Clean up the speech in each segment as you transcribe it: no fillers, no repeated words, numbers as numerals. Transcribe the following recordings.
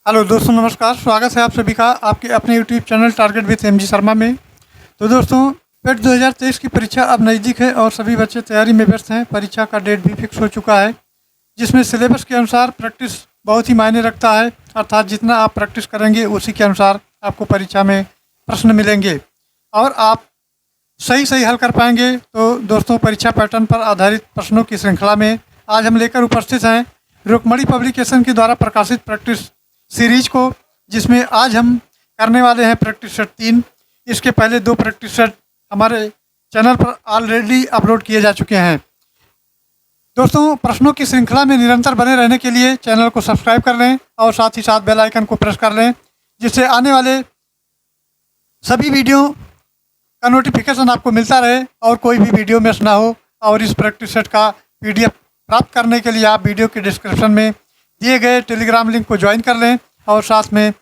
Hello दोस्तों, नमस्कार। स्वागत है आप सभी का आपके अपने YouTube channel target with MG Sharma में। तो दोस्तों, पेट 2023 की परीक्षा अब नज़दीक है और सभी बच्चे तैयारी में व्यस्त हैं। परीक्षा का डेट भी फिक्स हो चुका है, जिसमें सिलेबस के अनुसार प्रैक्टिस बहुत ही मायने रखता है। अर्थात जितना आप प्रैक्टिस करेंगे उसी के अनुसार आपको परीक्षा में प्रश्न मिलेंगे और आप सही सही हल कर पाएंगे। तो दोस्तों, परीक्षा पैटर्न पर आधारित प्रश्नों की श्रृंखला में आज हम लेकर उपस्थित हैं रुक्मणी पब्लिकेशन के द्वारा प्रकाशित प्रैक्टिस सीरीज को, जिसमें आज हम करने वाले हैं प्रैक्टिस सेट 3। इसके पहले 2 प्रैक्टिस सेट हमारे चैनल पर ऑलरेडी अपलोड किए जा चुके हैं। दोस्तों, प्रश्नों की श्रृंखला में निरंतर बने रहने के लिए चैनल को सब्सक्राइब कर लें और साथ ही साथ बेल आइकन को प्रेस कर लें, जिससे आने वाले सभी वीडियो का नोटिफिकेशन आपको मिलता रहे और कोई भी वीडियो मिस ना हो। और इस प्रैक्टिस सेट का PDF प्राप्त करने के लिए आप वीडियो के डिस्क्रिप्शन में दिए गए टेलीग्राम लिंक को ज्वाइन कर लें और साथ में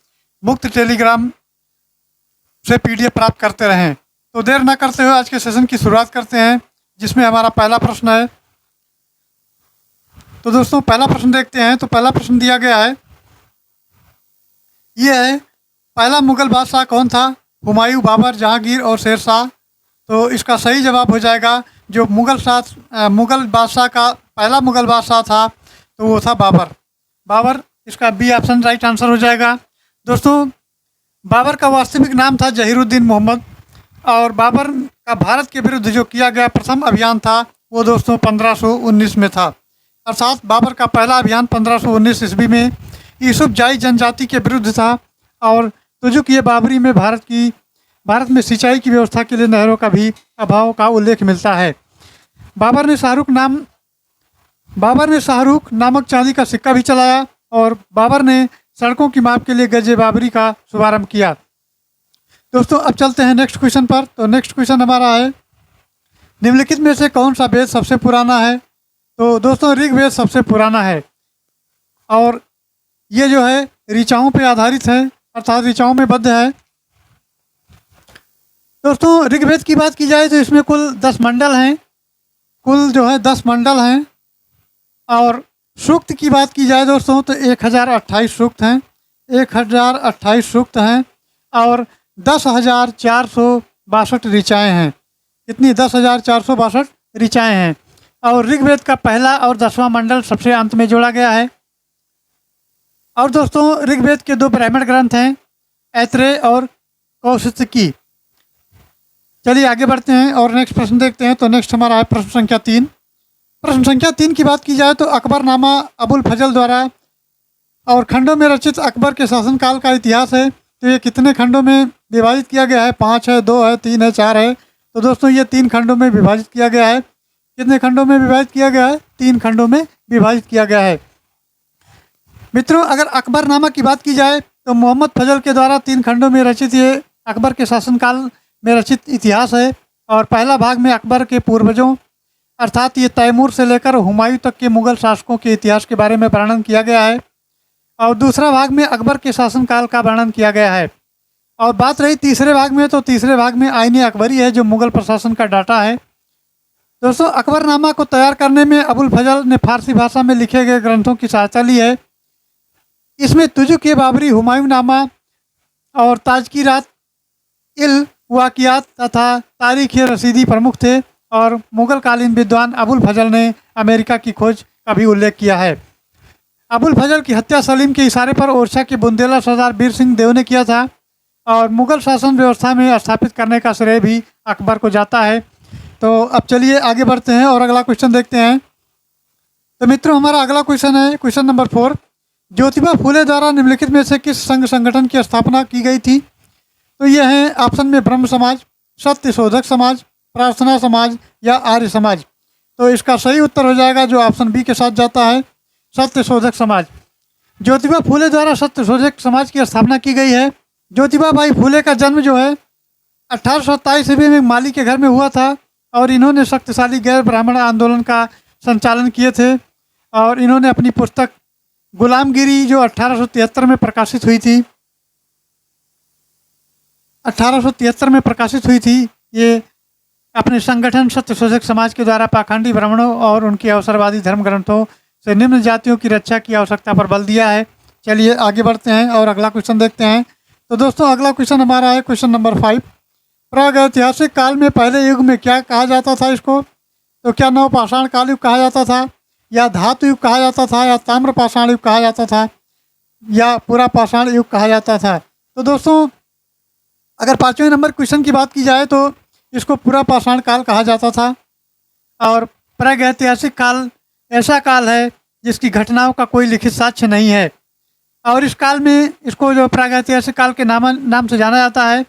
मुफ्त टेलीग्राम से PDF प्राप्त करते रहें। तो देर ना करते हुए आज के सेशन की शुरुआत करते हैं, जिसमें हमारा पहला प्रश्न है। तो दोस्तों, पहला प्रश्न देखते हैं। तो पहला प्रश्न दिया गया है, ये है, पहला मुगल बादशाह कौन था? हुमायूं, बाबर, जहांगीर और शेरशाह। तो इसका सही जवाब हो जाएगा, जो मुगल बादशाह का पहला मुगल बादशाह था तो वो था बाबर। बाबर, इसका बी ऑप्शन राइट आंसर हो जाएगा। दोस्तों, बाबर का वास्तविक नाम था जहीरुद्दीन मोहम्मद और बाबर का भारत के विरुद्ध जो किया गया प्रथम अभियान था वो दोस्तों 1519 में था। अर्थात बाबर का पहला अभियान 1519 ईस्वी में यूसुफजाई जनजाति के विरुद्ध था। और तुजुक ये बाबरी में भारत में सिंचाई की व्यवस्था के लिए नहरों का भी अभाव का उल्लेख मिलता है। बाबर ने शाहरुख नामक चांदी का सिक्का भी चलाया और बाबर ने सड़कों की माप के लिए गजे बाबरी का शुभारंभ किया। दोस्तों, अब चलते हैं नेक्स्ट क्वेश्चन पर। तो नेक्स्ट क्वेश्चन हमारा है, निम्नलिखित में से कौन सा वेद सबसे पुराना है? तो दोस्तों, ऋग्वेद सबसे पुराना है और ये जो है ऋचाओं पे आधारित है, अर्थात ऋचाओं में बद्ध है। दोस्तों, ऋग्वेद की बात की जाए तो इसमें कुल 10 मंडल हैं, कुल जो है 10 मंडल हैं। और सूक्त की बात की जाए दोस्तों तो 1028 सूक्त हैं, 1028 सूक्त हैं और 10,462 ऋचाएँ हैं। कितनी? 10,462 ऋचाएँ हैं। और ऋग्वेद का पहला और 10वां मंडल सबसे अंत में जोड़ा गया है। और दोस्तों, ऋग्वेद के 2 ब्राह्मण ग्रंथ हैं, ऐत्रेय और कौशिकी। चलिए आगे बढ़ते हैं और नेक्स्ट प्रश्न देखते हैं। तो नेक्स्ट हमारा है प्रश्न संख्या 3। प्रश्न संख्या 3 की बात की जाए तो अकबरनामा अबुल फजल द्वारा और खंडों में रचित अकबर के शासनकाल का इतिहास है। तो ये कितने खंडों में विभाजित किया गया है? 5 है, 2 है, 3 है, 4 है। तो दोस्तों, ये 3 खंडों में विभाजित किया गया है। कितने खंडों में विभाजित किया गया है? 3 खंडों में विभाजित किया गया है। मित्रों, अगर अकबरनामा की बात की जाए तो मोहम्मद फजल के द्वारा 3 खंडों में रचित ये अकबर के शासनकाल में रचित इतिहास है। और पहला भाग में अकबर के पूर्वजों अर्थात ये तैमूर से लेकर हुमायूं तक के मुगल शासकों के इतिहास के बारे में वर्णन किया गया है और दूसरा भाग में अकबर के शासनकाल का वर्णन किया गया है। और बात रही तीसरे भाग में, तो तीसरे भाग में आईने अकबरी है, जो मुगल प्रशासन का डाटा है। दोस्तों, अकबरनामा को तैयार करने में अबुल फजल ने फारसी भाषा में लिखे गए ग्रंथों की सहायता ली है। इसमें तुजुक ए बाबरी, हुमायूं नामा और ताजकीरात इल वाकियात तथा तारीख रसीदी प्रमुख थे। और मुगल कालीन विद्वान अबुल फजल ने अमेरिका की खोज का भी उल्लेख किया है। अबुल फजल की हत्या सलीम के इशारे पर ओरछा के बुंदेला सरदार वीर सिंह देव ने किया था और मुगल शासन व्यवस्था में स्थापित करने का श्रेय भी अकबर को जाता है। तो अब चलिए आगे बढ़ते हैं और अगला क्वेश्चन देखते हैं। तो मित्रों, हमारा अगला क्वेश्चन है क्वेश्चन नंबर 4। ज्योतिबा फूले द्वारा निम्नलिखित में से किस संघ संगठन की स्थापना की गई थी? तो ये है ऑप्शन में ब्रह्म समाज, सत्य शोधक समाज, प्रार्थना समाज या आर्य समाज। तो इसका सही उत्तर हो जाएगा जो ऑप्शन बी के साथ जाता है, सत्य शोधक समाज। ज्योतिबा फूले द्वारा सत्य शोधक समाज की स्थापना की गई है। ज्योतिबा बाई फूले का जन्म जो है 1827 ईस्वी में माली के घर में हुआ था और इन्होंने शक्तिशाली गैर ब्राह्मण आंदोलन का संचालन किए थे। और इन्होंने अपनी पुस्तक गुलामगिरी जो 1873 में प्रकाशित हुई थी, 1873 में प्रकाशित हुई थी, ये अपने संगठन सत्य शोधक समाज के द्वारा पाखंडी ब्राह्मणों और उनके अवसरवादी धर्म ग्रंथों से निम्न जातियों की रक्षा की आवश्यकता पर बल दिया है। चलिए आगे बढ़ते हैं और अगला क्वेश्चन देखते हैं। तो दोस्तों अगला क्वेश्चन हमारा है क्वेश्चन नंबर 5। प्रागैतिहासिक काल में पहले युग में क्या कहा जाता था इसको? तो क्या नवपाषाण काल युग कहा जाता था, या धातु युग कहा जाता था, या ताम्र पाषाण युग कहा जाता था, या पूरा पाषाण युग कहा जाता था? तो दोस्तों अगर 5वें नंबर क्वेश्चन की बात की जाए तो इसको पूरा पाषाण काल कहा जाता था। और प्रागैतिहासिक काल ऐसा काल है जिसकी घटनाओं का कोई लिखित साक्ष्य नहीं है, और इस काल में इसको जो प्रागैतिहासिक काल के नाम से जाना जाता है।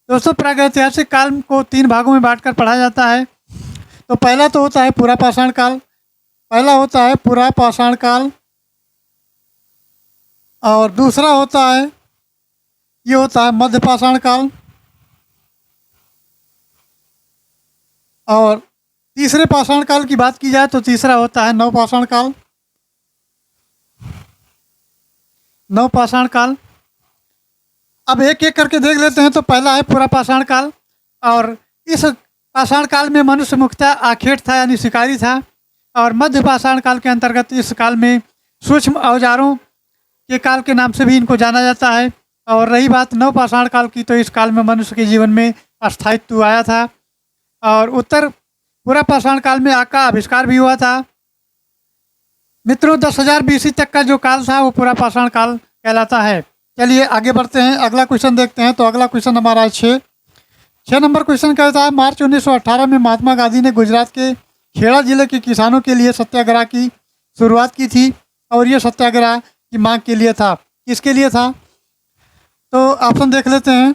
दोस्तों प्रागैतिहासिक काल को 3 भागों में बांटकर पढ़ा जाता है। तो पहला तो होता है पूरा पाषाण काल, पहला होता है पूरा पाषाण काल, और दूसरा होता है ये होता है मध्य पाषाण काल, और तीसरे पाषाण काल की बात की जाए तो तीसरा होता है नवपाषाण काल। नवपाषाण काल अब एक एक करके देख लेते हैं। तो पहला है पूरा पाषाण काल, और इस पाषाण काल में मनुष्य मुख्यतः आखेट था यानी शिकारी था। और मध्य पाषाण काल के अंतर्गत इस काल में सूक्ष्म औजारों के काल के नाम से भी इनको जाना जाता है। और रही बात नवपाषाण काल की, तो इस काल में मनुष्य के जीवन में अस्थायित्व आया था, और उत्तर पूरा पाषाण काल में आग का आविष्कार भी हुआ था। मित्रों 10,000 BC तक का जो काल था वो पूरा पाषाण काल कहलाता है। चलिए आगे बढ़ते हैं, अगला क्वेश्चन देखते हैं। तो अगला क्वेश्चन हमारा है 6 नंबर क्वेश्चन कहता है मार्च 1918 में महात्मा गांधी ने गुजरात के खेड़ा जिले के किसानों के लिए सत्याग्रह की शुरुआत की थी, और ये सत्याग्रह की मांग के लिए था। किसके लिए था? तो ऑप्शन देख लेते हैं।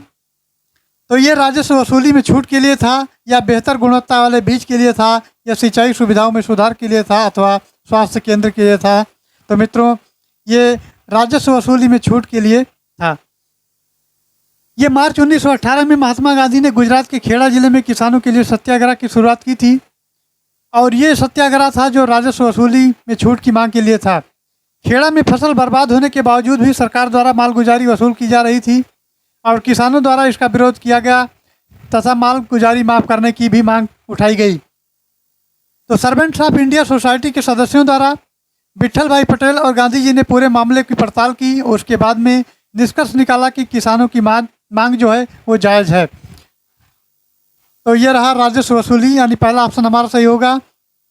तो ये राजस्व वसूली में छूट के लिए था, या बेहतर गुणवत्ता वाले बीज के लिए था, या सिंचाई सुविधाओं में सुधार के लिए था, अथवा स्वास्थ्य केंद्र के लिए था? तो मित्रों ये राजस्व वसूली में छूट के लिए था। ये मार्च 1918 में महात्मा गांधी ने गुजरात के खेड़ा जिले में किसानों के लिए सत्याग्रह की शुरुआत की थी, और ये सत्याग्रह था जो राजस्व वसूली में छूट की मांग के लिए था। खेड़ा में फसल बर्बाद होने के बावजूद भी सरकार द्वारा मालगुजारी वसूल की जा रही थी, और किसानों द्वारा इसका विरोध किया गया तथा मालगुजारी माफ़ करने की भी मांग उठाई गई। तो सर्वेंट्स ऑफ इंडिया सोसाइटी के सदस्यों द्वारा विट्ठल भाई पटेल और गांधी जी ने पूरे मामले की पड़ताल की, और उसके बाद में निष्कर्ष निकाला कि किसानों की मांग जो है वो जायज़ है। तो ये रहा राजस्व वसूली, यानी पहला ऑप्शन हमारा सही होगा।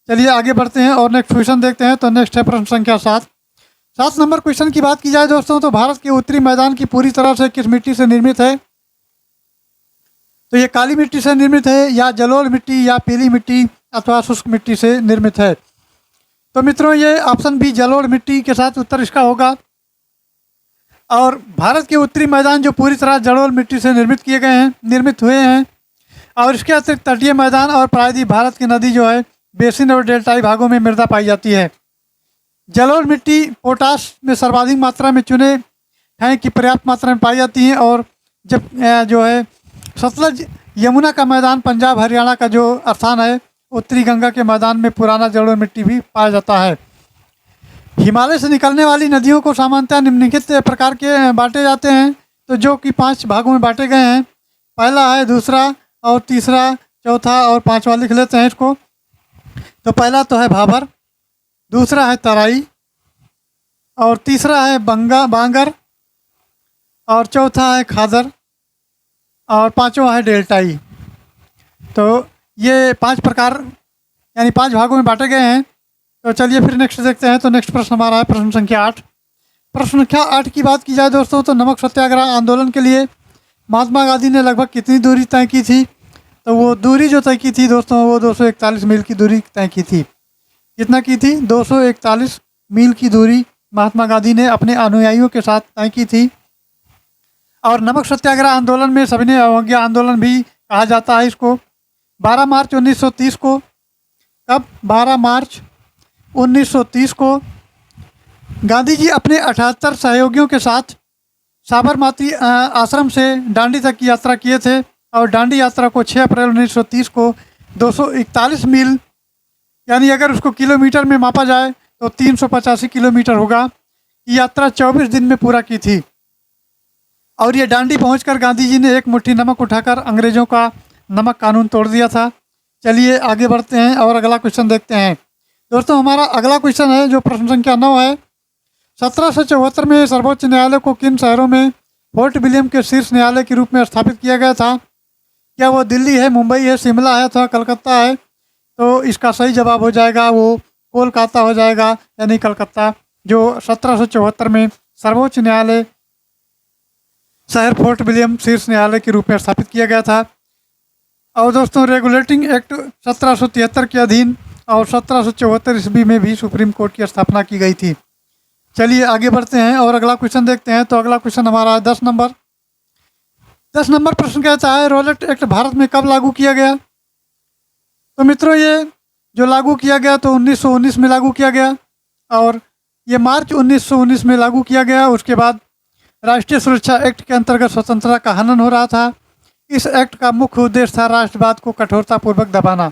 चलिए आगे बढ़ते हैं और नेक्स्ट क्वेश्चन देखते हैं। तो नेक्स्ट है प्रश्न संख्या 7 नंबर क्वेश्चन की बात की जाए दोस्तों, तो भारत के उत्तरी मैदान की पूरी तरह से किस मिट्टी से निर्मित है? तो ये काली मिट्टी से निर्मित है, या जलोढ़ मिट्टी, या पीली मिट्टी, अथवा शुष्क मिट्टी से निर्मित है? तो मित्रों ये ऑप्शन बी जलोढ़ मिट्टी के साथ उत्तर इसका होगा। और भारत के उत्तरी मैदान जो पूरी तरह जलोढ़ मिट्टी से निर्मित हुए हैं, और इसके अतिरिक्त तटीय मैदान और प्रायद्वीप भारत की नदी जो है बेसिन और डेल्टाई भागों में मृदा पाई जाती है। जलोढ़ मिट्टी पोटाश में सर्वाधिक मात्रा में चुने हैं कि पर्याप्त मात्रा में पाई जाती हैं, और जब जो है सतलज यमुना का मैदान पंजाब हरियाणा का जो स्थान है, उत्तरी गंगा के मैदान में पुराना जलोढ़ मिट्टी भी पाया जाता है। हिमालय से निकलने वाली नदियों को सामान्यतः निम्नलिखित प्रकार के बांटे जाते हैं, तो जो कि 5 भागों में बांटे गए हैं। पहला है, दूसरा और तीसरा, चौथा और 5वां लिख लेते हैं इसको। तो पहला तो है भाबर, दूसरा है तराई, और तीसरा है बांगर, और चौथा है खादर, और 5वां है डेल्टाई। तो ये 5 प्रकार यानी 5 भागों में बांटे गए हैं। तो चलिए फिर नेक्स्ट देखते हैं। तो नेक्स्ट प्रश्न हमारा है प्रश्न संख्या 8। प्रश्न संख्या 8 की बात की जाए दोस्तों, तो नमक सत्याग्रह आंदोलन के लिए महात्मा गांधी ने लगभग कितनी दूरी तय की थी? तो वो दूरी जो तय की थी दोस्तों वो 241 मील की दूरी तय की थी। कितना की थी? 241 मील की दूरी महात्मा गांधी ने अपने अनुयायियों के साथ तय की थी। और नमक सत्याग्रह आंदोलन में सविनय अवज्ञा आंदोलन भी कहा जाता है इसको। 12 मार्च 1930 को, कब? 12 मार्च 1930 को गांधी जी अपने 78 सहयोगियों के साथ साबरमती आश्रम से दांडी तक की यात्रा किए थे, और दांडी यात्रा को 6 अप्रैल 1930 को 241 मील यानी अगर उसको किलोमीटर में मापा जाए तो 385 किलोमीटर होगा की यात्रा 24 दिन में पूरा की थी। और ये दांडी पहुंचकर गांधी जी ने एक मुट्ठी नमक उठाकर अंग्रेजों का नमक कानून तोड़ दिया था। चलिए आगे बढ़ते हैं और अगला क्वेश्चन देखते हैं। दोस्तों हमारा अगला क्वेश्चन है जो प्रश्न संख्या 9 है। 1774 में सर्वोच्च न्यायालय को किन शहरों में फोर्ट विलियम के शीर्ष न्यायालय के रूप में स्थापित किया गया था? क्या वो दिल्ली है, मुंबई है, शिमला है अथवा कलकत्ता है? तो इसका सही जवाब हो जाएगा वो कोलकाता हो जाएगा, यानी कलकत्ता, जो 1774 में सर्वोच्च न्यायालय शहर फोर्ट विलियम शीर्ष न्यायालय के रूप में स्थापित किया गया था। और दोस्तों रेगुलेटिंग एक्ट 1773 के अधीन और 1774 ईस्वी में भी सुप्रीम कोर्ट की स्थापना की गई थी। चलिए आगे बढ़ते हैं और अगला क्वेश्चन देखते हैं। तो अगला क्वेश्चन हमारा है 10 नंबर। 10 नंबर प्रश्न कहता है रॉलेट एक्ट भारत में कब लागू किया गया? तो मित्रों ये जो लागू किया गया तो 1919 में लागू किया गया और ये मार्च 1919 में लागू किया गया। उसके बाद राष्ट्रीय सुरक्षा एक्ट के अंतर्गत स्वतंत्रता का हनन हो रहा था। इस एक्ट का मुख्य उद्देश्य था राष्ट्रवाद को कठोरतापूर्वक दबाना।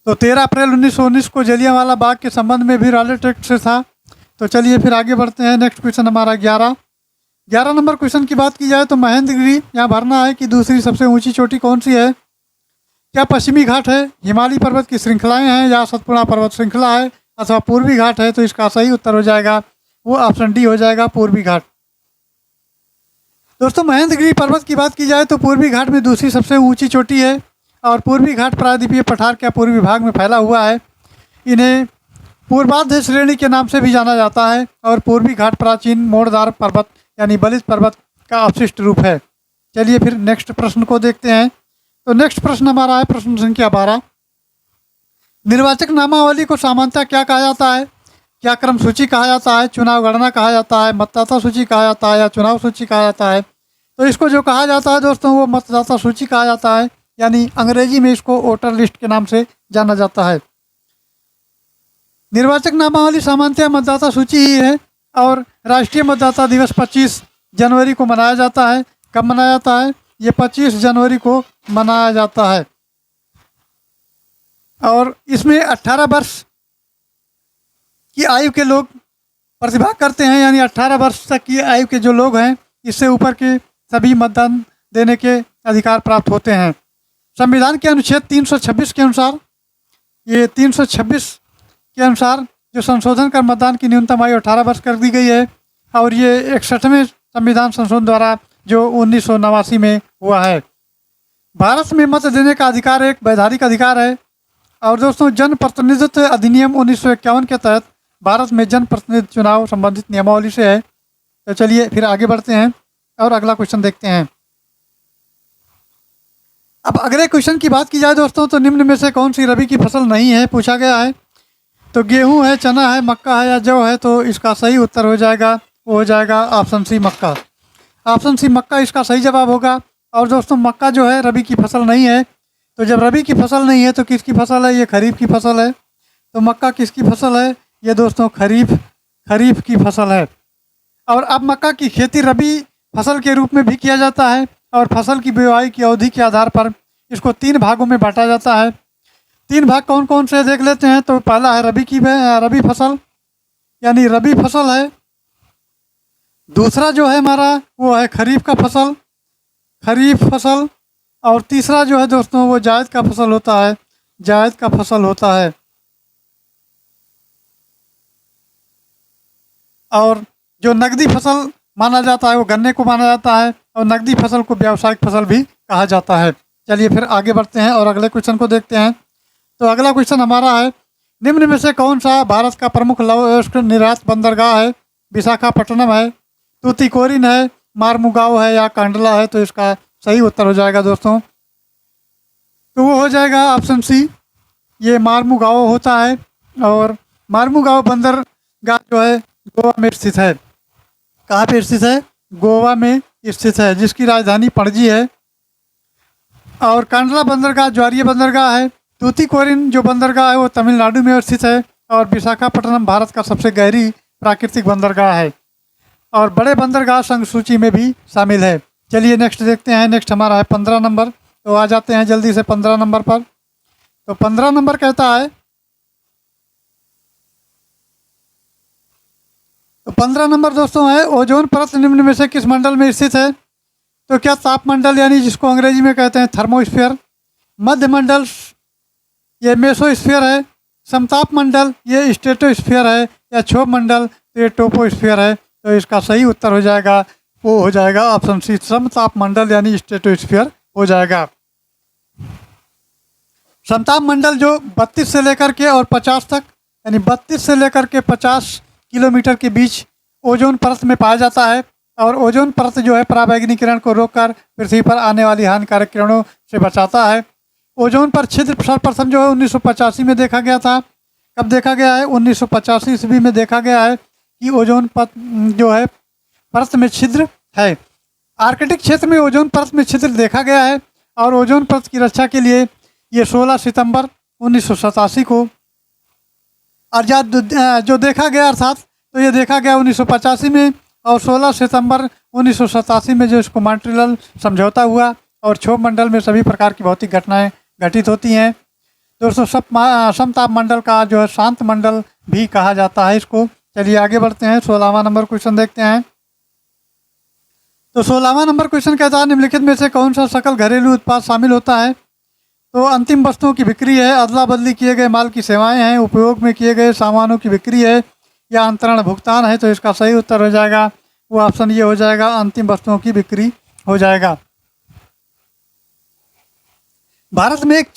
तो 13 अप्रैल 1919 को जलियांवाला बाग के संबंध में भी रॉलेट एक्ट से था। तो चलिए फिर आगे बढ़ते हैं। नेक्स्ट क्वेश्चन हमारा 11 नंबर क्वेश्चन की बात की जाए तो महेंद्रगिरी यहाँ भरना है कि दूसरी सबसे ऊंची चोटी कौन सी है? क्या पश्चिमी घाट है, हिमालय पर्वत की श्रृंखलाएं हैं या सतपुड़ा पर्वत श्रृंखला है अथवा पूर्वी घाट है? तो इसका सही उत्तर हो जाएगा वो ऑप्शन डी हो जाएगा, पूर्वी घाट। दोस्तों महेंद्रगिरी पर्वत की बात की जाए तो पूर्वी घाट में दूसरी सबसे ऊंची चोटी है और पूर्वी घाट प्रायद्वीपीय पठार के पूर्वी भाग में फैला हुआ है। इन्हें पूर्वार्ध श्रेणी के नाम से भी जाना जाता है और पूर्वी घाट प्राचीन मोड़दार पर्वत यानी बलित पर्वत का अवशिष्ट रूप है। चलिए फिर नेक्स्ट प्रश्न को देखते हैं। तो नेक्स्ट प्रश्न हमारा है प्रश्न संख्या 12। निर्वाचक नामावली को सामान्यतः क्या कहा जाता है? क्या क्रम सूची कहा जाता है, चुनाव गणना कहा जाता है, मतदाता सूची कहा जाता है या चुनाव सूची कहा जाता है? तो इसको जो कहा जाता है दोस्तों वो मतदाता सूची कहा जाता है, यानी अंग्रेजी में इसको वोटर लिस्ट के नाम से जाना जाता है। निर्वाचक नामावली सामान्यतः मतदाता सूची ही है और राष्ट्रीय मतदाता दिवस 25 जनवरी को मनाया जाता है। कब मनाया जाता है? ये 25 जनवरी को मनाया जाता है और इसमें 18 वर्ष की आयु के लोग प्रतिभाग करते हैं, यानी 18 वर्ष तक की आयु के जो लोग हैं इससे ऊपर के सभी मतदान देने के अधिकार प्राप्त होते हैं। संविधान के अनुच्छेद 326 के अनुसार, ये 326 के अनुसार जो संशोधन कर मतदान की न्यूनतम आयु 18 वर्ष कर दी गई है और ये 61वें संविधान संशोधन द्वारा जो 1989 में हुआ है। भारत में मत देने का अधिकार एक वैधानिक अधिकार है और दोस्तों जन प्रतिनिधित्व अधिनियम 1951 के तहत भारत में जन प्रतिनिधि चुनाव संबंधित नियमावली से है। तो चलिए फिर आगे बढ़ते हैं और अगला क्वेश्चन देखते हैं। अब अगले क्वेश्चन की बात की जाए दोस्तों तो निम्न में से कौन सी रबी की फसल नहीं है पूछा गया है? तो गेहूं है, चना है, मक्का है या जौ है? तो इसका सही उत्तर हो जाएगा वो हो जाएगा ऑप्शन सी मक्का। ऑप्शन सी मक्का इसका सही जवाब होगा। और दोस्तों मक्का जो है रबी की फसल नहीं है। तो जब रबी की फसल नहीं है तो किसकी फसल है? ये खरीफ की फसल है। तो मक्का किसकी फसल है? ये दोस्तों खरीफ की फसल है। और अब मक्का की खेती रबी फसल के रूप में भी किया जाता है और फसल की बुआई की अवधि के आधार पर इसको 3 भागों में बांटा जाता है। 3 भाग कौन कौन से देख लेते हैं। तो पहला है रबी फसल यानी रबी फसल है। दूसरा जो है हमारा वो है खरीफ फसल और तीसरा जो है दोस्तों वो जायद का फसल होता है। और जो नकदी फसल माना जाता है वो गन्ने को माना जाता है और नकदी फसल को व्यावसायिक फसल भी कहा जाता है। चलिए फिर आगे बढ़ते हैं और अगले क्वेश्चन को देखते हैं। तो अगला क्वेश्चन हमारा है निम्न में से कौन सा भारत का प्रमुख लौह निर्यात बंदरगाह है? विशाखापट्टनम है, तूतीकोरिन है, मारमुगाओ है या कांडला है? तो इसका सही उत्तर हो जाएगा दोस्तों तो वो हो जाएगा ऑप्शन सी, ये मारमुगाओ होता है। और मारमुगाओ बंदरगाह जो है गोवा में स्थित है। कहाँ पे स्थित है? गोवा में स्थित है, जिसकी राजधानी पणजी है। और कांडला बंदरगाह ज्वारीय बंदरगाह है। तूतीकोरिन जो बंदरगाह है वो तमिलनाडु में स्थित है और विशाखापट्टनम भारत का सबसे गहरी प्राकृतिक बंदरगाह है और बड़े बंदरगाह संघ सूची में भी शामिल है। चलिए नेक्स्ट देखते हैं। नेक्स्ट हमारा है 15 नंबर। तो आ जाते हैं जल्दी से 15 नंबर पर। तो 15 नंबर कहता है तो 15 नंबर दोस्तों है ओजोन परत निम्न में से किस मंडल में स्थित है? तो क्या तापमंडल यानी जिसको अंग्रेजी में कहते हैं थर्मोस्फीयर, मध्य मंडल ये मेसोस्फीयर है, समताप मंडल ये स्ट्रेटोस्फीयर है या क्षोभ मंडल, तो ये टोपोस्फीयर है। तो इसका सही उत्तर हो जाएगा, वो हो जाएगा ऑप्शन सी, समताप मंडल यानी स्ट्रेटोस्फीयर हो जाएगा। समताप मंडल जो 32 से लेकर के और 50 तक, यानी 32 से लेकर के 50 किलोमीटर के बीच ओजोन परत में पाया जाता है। और ओजोन परत जो है पराबैंगनी किरण को रोककर पृथ्वी पर आने वाली हानिकारक किरणों से बचाता है। ओजोन पर छिद्र सर्वप्रथम जो है 1985 में देखा गया था। कब देखा गया है? 1985 ईस्वी में देखा गया है कि ओजोन परत जो है परत में छिद्र है। आर्कटिक क्षेत्र में ओजोन परत में छिद्र देखा गया है और ओजोन परत की रक्षा के लिए ये 16 सितंबर 1987 को जो देखा गया, अर्थात तो ये देखा गया 1985 में, और 16 सितंबर 1987 में जो इसको मॉन्ट्रियल समझौता हुआ और क्षोभ मंडल में सभी प्रकार की भौतिक घटनाएं घटित होती हैं। दोस्तों समताप मंडल का जो है शांत मंडल भी कहा जाता है इसको। चलिए आगे बढ़ते हैं, 16वां नंबर क्वेश्चन देखते हैं। तो 16वां नंबर क्वेश्चन कहता है निम्नलिखित में से कौन सा सकल घरेलू उत्पाद शामिल होता है? तो अंतिम वस्तुओं की बिक्री है, अदला बदली किए गए माल की सेवाएं हैं, उपयोग में किए गए सामानों की बिक्री है, या अंतरण भुगतान है। तो इसका सही उत्तर हो जाएगा वो ऑप्शन ये हो जाएगा, अंतिम वस्तुओं की बिक्री हो जाएगा। भारत में एक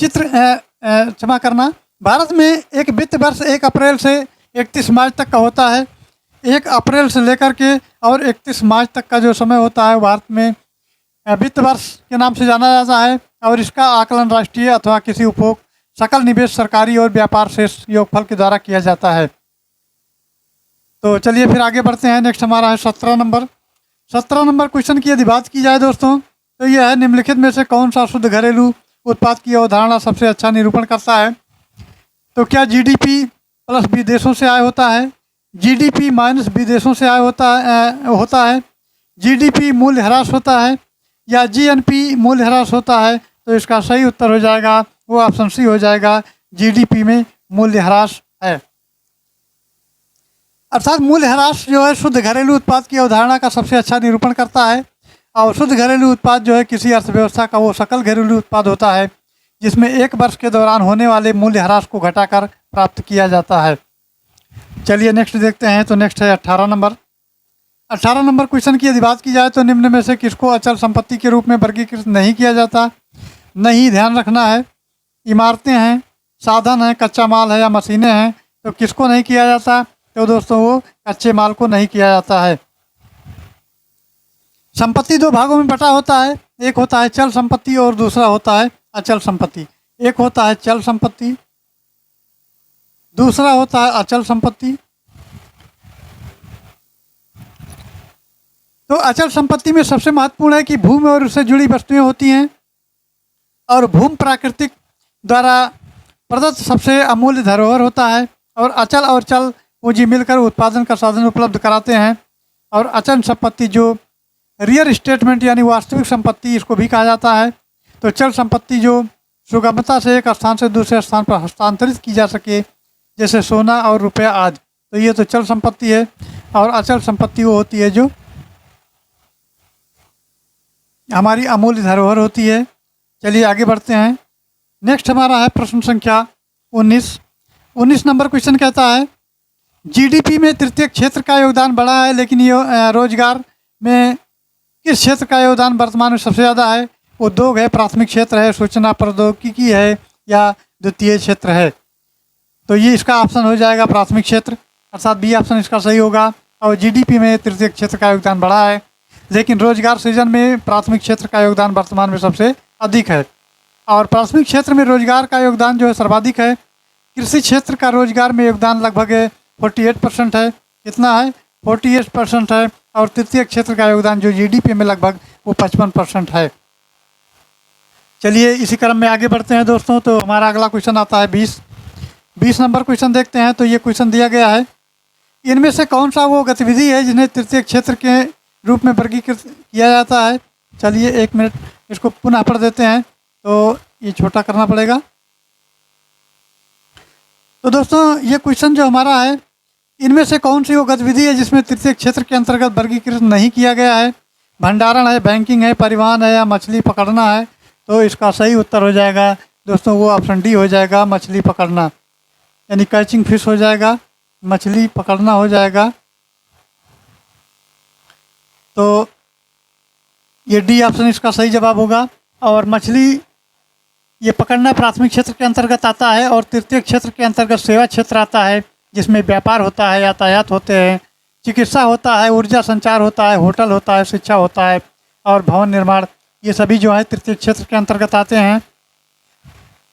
क्षमा करना, भारत में एक वित्त वर्ष 1 अप्रैल से 31 मार्च तक का होता है। 1 अप्रैल से लेकर के और 31 मार्च तक का जो समय होता है भारत में वित्त वर्ष के नाम से जाना जाता है। और इसका आकलन राष्ट्रीय अथवा किसी उपभोग सकल निवेश सरकारी और व्यापार शेष योगफल के द्वारा किया जाता है। तो चलिए फिर आगे बढ़ते हैं। नेक्स्ट हमारा है 17 नंबर। 17 नंबर क्वेश्चन की यदि बात की जाए दोस्तों, तो यह है निम्नलिखित में से कौन सा शुद्ध घरेलू उत्पाद की अवधारणा सबसे अच्छा निरूपण करता है? तो क्या जीडीपी प्लस विदेशों से आय होता है, जीडीपी माइनस विदेशों से आय होता है, जीडीपी मूल्य ह्रास होता है, या जीएनपी मूल्य ह्रास होता है? तो इसका सही उत्तर हो जाएगा वो ऑप्शन सी हो जाएगा, जीडीपी में मूल्य ह्रास है। अर्थात मूल्य ह्रास जो है शुद्ध घरेलू उत्पाद की अवधारणा का सबसे अच्छा निरूपण करता है। और शुद्ध घरेलू उत्पाद जो है किसी अर्थव्यवस्था का वो सकल घरेलू उत्पाद होता है जिसमें 1 वर्ष के दौरान होने वाले मूल्य ह्रास को घटाकर प्राप्त किया जाता है। चलिए नेक्स्ट देखते हैं। तो नेक्स्ट है 18 नंबर। 18 नंबर क्वेश्चन की यदि बात की जाए तो निम्न में से किसको अचल संपत्ति के रूप में वर्गीकृत नहीं किया जाता? नहीं ध्यान रखना है, इमारतें हैं, साधन हैं, कच्चा माल है, या मशीनें हैं। तो किसको नहीं किया जाता? तो दोस्तों वो कच्चे माल को नहीं किया जाता है। संपत्ति 2 भागों में बटा होता है, एक होता है चल संपत्ति और दूसरा होता है अचल संपत्ति। एक होता है चल संपत्ति, दूसरा होता है अचल संपत्ति। तो अचल संपत्ति में सबसे महत्वपूर्ण है कि भूमि और उससे जुड़ी वस्तुएं होती हैं, और भूमि प्राकृतिक द्वारा प्रदत्त सबसे अमूल्य धरोहर होता है। और अचल और चल पूंजी मिलकर उत्पादन का साधन उपलब्ध कराते हैं। और अचल संपत्ति जो रियल स्टेटमेंट यानी वास्तविक संपत्ति इसको भी कहा जाता है। तो चल संपत्ति जो सुगमता से एक स्थान से दूसरे स्थान पर हस्तांतरित की जा सके, जैसे सोना और रुपया आदि, तो ये तो चल संपत्ति है। और अचल संपत्ति वो होती है जो हमारी अमूल्य धरोहर होती है। चलिए आगे बढ़ते हैं। नेक्स्ट हमारा है प्रश्न संख्या 19। 19 नंबर क्वेश्चन कहता है जीडीपी में तृतीय क्षेत्र का योगदान बड़ा है, लेकिन ये रोजगार में किस क्षेत्र का योगदान वर्तमान में सबसे ज़्यादा है? उद्योग है, प्राथमिक क्षेत्र है, सूचना प्रौद्योगिकी है, या द्वितीय क्षेत्र है? तो ये इसका ऑप्शन हो जाएगा प्राथमिक क्षेत्र, अर्थात बी ऑप्शन इसका सही होगा। और जीडीपी में तृतीय क्षेत्र का योगदान बड़ा है, लेकिन रोजगार सृजन में प्राथमिक क्षेत्र का योगदान वर्तमान में सबसे अधिक है। और प्राथमिक क्षेत्र में रोजगार का योगदान जो है सर्वाधिक है। कृषि क्षेत्र का रोजगार में योगदान लगभग 48% है। कितना है? 48% है। और तृतीय क्षेत्र का योगदान जो जीडीपी में लगभग वो 55% है। चलिए इसी क्रम में आगे बढ़ते हैं दोस्तों। तो हमारा अगला क्वेश्चन आता है 20 नंबर क्वेश्चन देखते हैं। तो ये क्वेश्चन दिया गया है, इनमें से कौन सा वो गतिविधि है जिन्हें तृतीय क्षेत्र के रूप में वर्गीकृत किया जाता है? चलिए 1 मिनट इसको पुनः पढ़ देते हैं, तो ये छोटा करना पड़ेगा। तो दोस्तों ये क्वेश्चन जो हमारा है, इनमें से कौन सी वो गतिविधि है जिसमें तृतीय क्षेत्र के अंतर्गत वर्गीकृत नहीं किया गया है? भंडारण है, बैंकिंग है, परिवहन है, या मछली पकड़ना है? तो इसका सही उत्तर हो जाएगा दोस्तों वो ऑप्शन डी हो जाएगा, मछली पकड़ना, यानी कैचिंग फिश हो जाएगा, मछली पकड़ना हो जाएगा। तो ये डी ऑप्शन इसका सही जवाब होगा। और मछली ये पकड़ना प्राथमिक क्षेत्र के अंतर्गत आता है और तृतीय क्षेत्र के अंतर्गत सेवा क्षेत्र आता है, जिसमें व्यापार होता है, यातायात होते हैं, चिकित्सा होता है, ऊर्जा संचार होता है, होटल होता है, शिक्षा होता है और भवन निर्माण, ये सभी जो है तृतीय क्षेत्र के अंतर्गत आते हैं।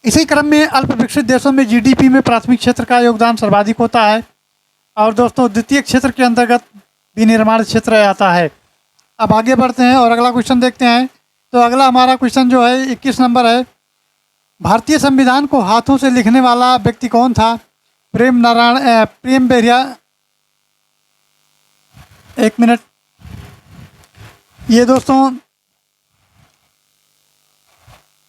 इसी क्रम में अल्प विकसित देशों में जीडीपी में प्राथमिक क्षेत्र का योगदान सर्वाधिक होता है। और दोस्तों द्वितीय क्षेत्र के अंतर्गत विनिर्माण क्षेत्र आता है। अब आगे बढ़ते हैं और अगला क्वेश्चन देखते हैं। तो अगला हमारा क्वेश्चन जो है 21 नंबर है। भारतीय संविधान को हाथों से लिखने वाला व्यक्ति कौन था? प्रेम बेरिया। एक मिनट, ये दोस्तों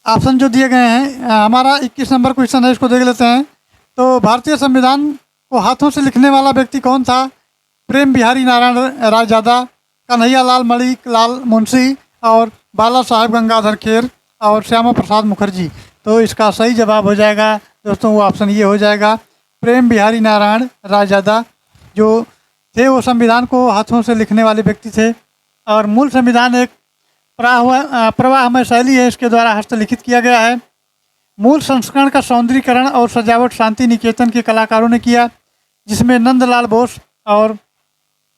ऑप्शन जो दिए गए हैं, हमारा 21 नंबर क्वेश्चन है, इसको देख लेते हैं। तो भारतीय संविधान को हाथों से लिखने वाला व्यक्ति कौन था? प्रेम बिहारी नारायण रायजादा, कन्हैया लाल मणिक लाल मुंशी और बाला साहेब गंगाधर खेर और श्यामा प्रसाद मुखर्जी। तो इसका सही जवाब हो जाएगा दोस्तों, वो ऑप्शन ये हो जाएगा, प्रेम बिहारी नारायण रायजादा जो थे वो संविधान को हाथों से लिखने वाले व्यक्ति थे। और मूल संविधान एक प्रवाहमय शैली है, इसके द्वारा हस्तलिखित किया गया है। मूल संस्करण का सौंदर्यीकरण और सजावट शांति निकेतन के कलाकारों ने किया, जिसमें नंदलाल बोस और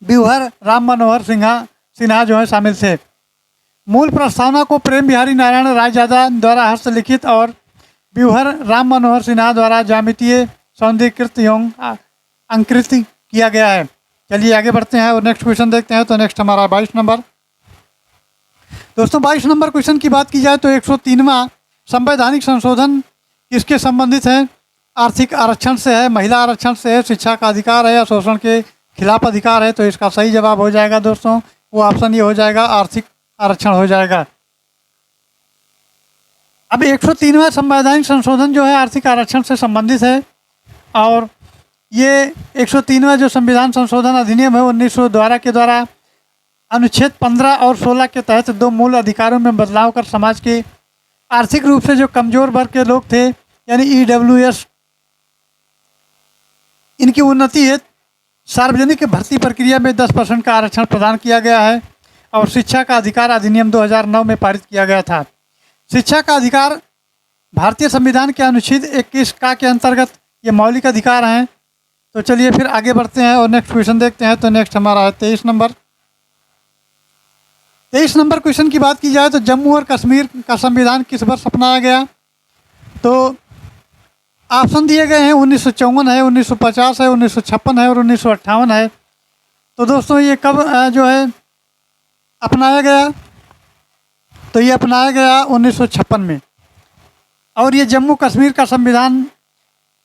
व्यूहर राम मनोहर सिन्हा जो है शामिल थे। मूल प्रस्तावना को प्रेम बिहारी नारायण रायजादा द्वारा हस्तलिखित और व्यूहर राम मनोहर सिन्हा द्वारा ज्यामितीय सौंदर्यीकृत एवं अंकृत किया गया है। चलिए आगे बढ़ते हैं और नेक्स्ट क्वेश्चन देखते हैं। तो नेक्स्ट हमारा 22 नंबर। दोस्तों 22 नंबर क्वेश्चन की बात की जाए तो 103वां संवैधानिक संशोधन किसके संबंधित है? आर्थिक आरक्षण से है, महिला आरक्षण से है, शिक्षा का अधिकार है या शोषण के खिलाफ अधिकार है? तो इसका सही जवाब हो जाएगा दोस्तों, वो ऑप्शन ये हो जाएगा, आर्थिक आरक्षण हो जाएगा। अब 103वां संवैधानिक संशोधन जो है आर्थिक आरक्षण से संबंधित है। और ये 103वां जो संविधान संशोधन अधिनियम है 1912 के द्वारा अनुच्छेद 15 और 16 के तहत 2 मूल अधिकारों में बदलाव कर समाज के आर्थिक रूप से जो कमजोर वर्ग के लोग थे यानी EWS, इनकी उन्नति है। सार्वजनिक भर्ती प्रक्रिया में 10% का आरक्षण प्रदान किया गया है। और शिक्षा का अधिकार अधिनियम 2009 में पारित किया गया था। शिक्षा का अधिकार भारतीय संविधान के अनुच्छेद 21 का के अंतर्गत ये मौलिक अधिकार हैं। तो चलिए फिर आगे बढ़ते हैं और नेक्स्ट क्वेश्चन देखते हैं। तो नेक्स्ट हमारा है 23 नंबर। 23 नंबर क्वेश्चन की बात की जाए तो जम्मू और कश्मीर का संविधान किस वर्ष अपनाया गया? तो ऑप्शन दिए गए हैं 1954 है, 1950 है, 1956 है और 1958 है। तो दोस्तों ये कब जो है अपनाया गया? तो ये अपनाया गया 1956 में। और ये जम्मू कश्मीर का संविधान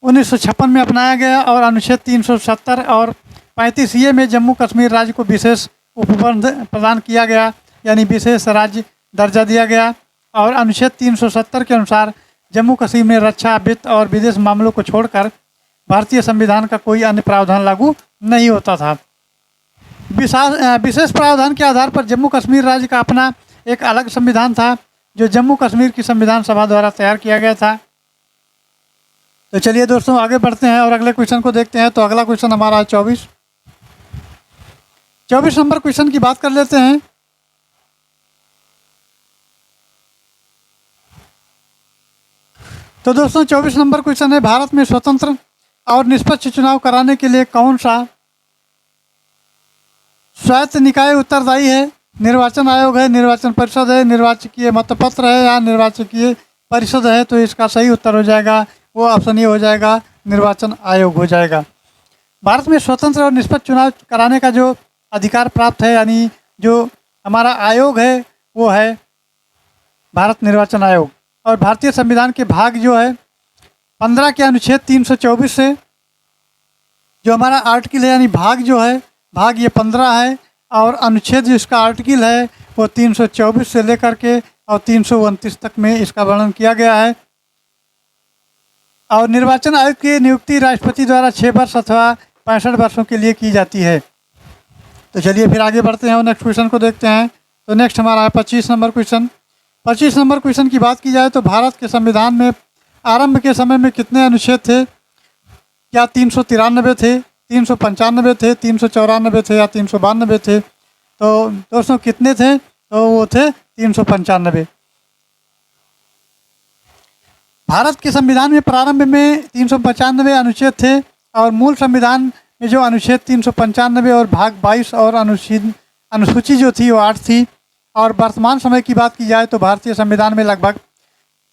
1956 में अपनाया गया और अनुच्छेद 370 और 35A में जम्मू कश्मीर राज्य को विशेष उपबंध प्रदान किया गया, यानी विशेष राज्य दर्जा दिया गया। और अनुच्छेद 370 के अनुसार जम्मू कश्मीर में रक्षा, वित्त और विदेश मामलों को छोड़कर भारतीय संविधान का कोई अन्य प्रावधान लागू नहीं होता था। विशेष प्रावधान के आधार पर जम्मू कश्मीर राज्य का अपना एक अलग संविधान था, जो जम्मू कश्मीर की संविधान सभा द्वारा तैयार किया गया था। तो चलिए दोस्तों आगे बढ़ते हैं और अगले क्वेश्चन को देखते हैं। तो अगला क्वेश्चन हमारा है 24 नंबर क्वेश्चन की बात कर लेते हैं। तो दोस्तों 24 नंबर क्वेश्चन है, भारत में स्वतंत्र और निष्पक्ष चुनाव कराने के लिए कौन सा स्वायत्त निकाय उत्तरदायी है? निर्वाचन आयोग है, निर्वाचन परिषद है, निर्वाचकीय मतपत्र है या निर्वाचकीय परिषद है? तो इसका सही उत्तर हो जाएगा, वो ऑप्शन ये हो जाएगा, निर्वाचन आयोग हो जाएगा। भारत में स्वतंत्र और निष्पक्ष चुनाव कराने का जो अधिकार प्राप्त है, यानी जो हमारा आयोग है वो है भारत निर्वाचन आयोग। और भारतीय संविधान के भाग जो है 15 के अनुच्छेद 324 से जो हमारा आर्टिकल है, यानी भाग जो है भाग ये 15 है और अनुच्छेद जो इसका आर्टिकल है वो 324 से लेकर के और 329 तक में इसका वर्णन किया गया है। और निर्वाचन आयोग की नियुक्ति राष्ट्रपति द्वारा 6 वर्ष अथवा 65 वर्षों के लिए की जाती है। तो चलिए फिर आगे बढ़ते हैं और नेक्स्ट क्वेश्चन को देखते हैं। तो नेक्स्ट हमारा है 25 नंबर क्वेश्चन। 25 नंबर क्वेश्चन की बात की जाए तो भारत के संविधान में आरंभ के समय में कितने अनुच्छेद थे? क्या 393 थे, 395 थे, 394 थे या 392 थे। तो दोस्तों कितने थे? तो वो थे 395। भारत के संविधान में प्रारंभ में 395 अनुच्छेद थे और मूल संविधान में जो अनुच्छेद 395 और भाग 22 और अनुसूची जो थी वो 8 थी। और वर्तमान समय की बात की जाए तो भारतीय संविधान में लगभग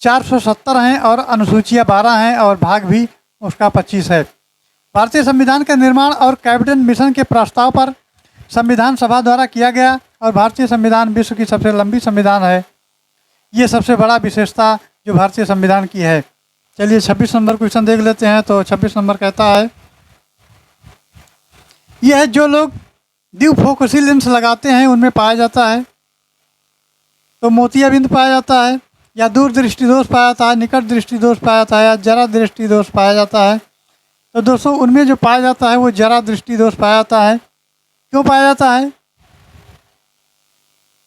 470 हैं और अनुसूचियाँ 12 हैं और भाग भी उसका 25 है। भारतीय संविधान का निर्माण और कैबिनेट मिशन के प्रस्ताव पर संविधान सभा द्वारा किया गया और भारतीय संविधान विश्व की सबसे लंबी संविधान है। ये सबसे बड़ा विशेषता जो भारतीय संविधान की है। चलिए 26 नंबर क्वेश्चन देख लेते हैं। तो 26 नंबर कहता है, यह जो लोग द्विफोकसी लेंस लगाते हैं उनमें पाया जाता है। तो मोतियाबिंद पाया जाता है या दूर दृष्टि दोष पाया जाता है, निकट दृष्टि दोष पाया जाता है या जरा दृष्टि दोष पाया जाता है। तो दोस्तों उनमें जो पाया जाता है वो जरा दृष्टि दोष पाया जाता है। क्यों पाया जाता है?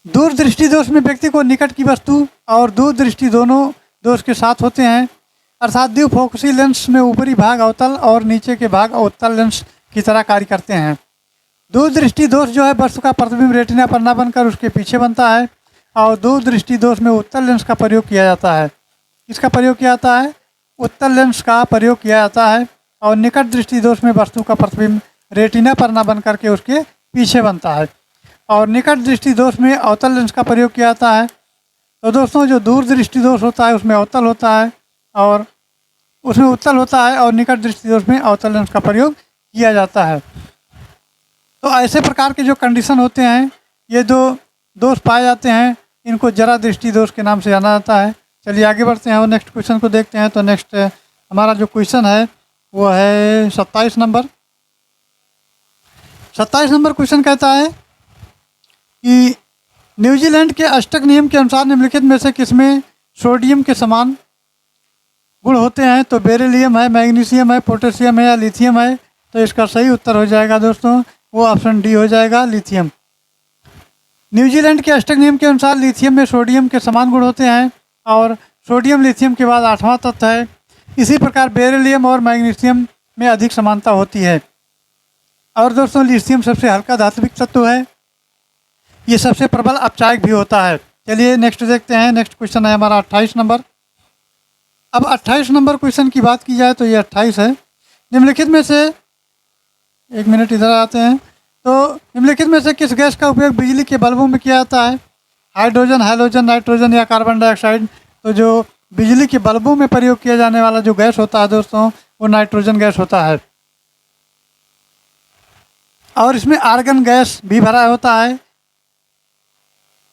दूर दृष्टि दोष में व्यक्ति को निकट की वस्तु और दूर दृष्टि दोनों दोष के साथ होते हैं, अर्थात द्विफोकसी लेंस में ऊपरी भाग अवतल और नीचे के भाग अवतल लेंस की तरह कार्य करते हैं। दूर दृष्टि दोष जो है वस्तु का प्रतिबिंब रेटिना पर न बनकर उसके पीछे बनता है और दूर दृष्टि दोष में उत्तल लेंस का प्रयोग किया जाता है। इसका प्रयोग किया जाता है, उत्तल लेंस का प्रयोग किया जाता है। और निकट दृष्टि दोष में वस्तु का प्रतिबिंब रेटिना पर न बन करके उसके पीछे बनता है और निकट दृष्टि दोष में अवतल लेंस का प्रयोग किया जाता है। तो दोस्तों जो दूर दृष्टि दोष होता है उसमें अवतल होता है और उसमें उत्तल होता है और निकट दृष्टि दोष में अवतल लेंस का प्रयोग किया जाता है। तो ऐसे प्रकार के जो कंडीशन होते हैं, ये जो दोष पाए जाते हैं, इनको जरा दृष्टि दोष के नाम से जाना जाता है। चलिए आगे बढ़ते हैं और नेक्स्ट क्वेश्चन को देखते हैं। तो नेक्स्ट हमारा जो क्वेश्चन है वो है 27 नंबर। 27 नंबर क्वेश्चन कहता है कि न्यूजीलैंड के अष्टक नियम के अनुसार निम्नलिखित में से किसमें सोडियम के समान गुण होते हैं? तो बेरिलियम है, मैग्नीशियम है, पोटेशियम है या लिथियम है? तो इसका सही उत्तर हो जाएगा दोस्तों वो ऑप्शन डी हो जाएगा, लिथियम। न्यूजीलैंड के अष्टक नियम के अनुसार लिथियम में सोडियम के समान गुण होते हैं और सोडियम लिथियम के बाद 8वां तत्व है। इसी प्रकार बेरिलियम और मैग्नीशियम में अधिक समानता होती है। और दोस्तों लिथियम सबसे हल्का धात्विक तत्व है, ये सबसे प्रबल अपचायक भी होता है। चलिए नेक्स्ट देखते हैं। नेक्स्ट क्वेश्चन है हमारा 28 नंबर। अब 28 नंबर क्वेश्चन की बात की जाए तो ये 28 है। निम्नलिखित में से, एक मिनट इधर आते हैं। तो निम्नलिखित में से किस गैस का उपयोग बिजली के बल्बों में किया जाता है? हाइड्रोजन, हैलोजन, नाइट्रोजन या कार्बन डाइऑक्साइड? तो जो बिजली के बल्बों में प्रयोग किया जाने वाला जो गैस होता है दोस्तों वो नाइट्रोजन गैस होता है और इसमें आर्गन गैस भी भरा होता है।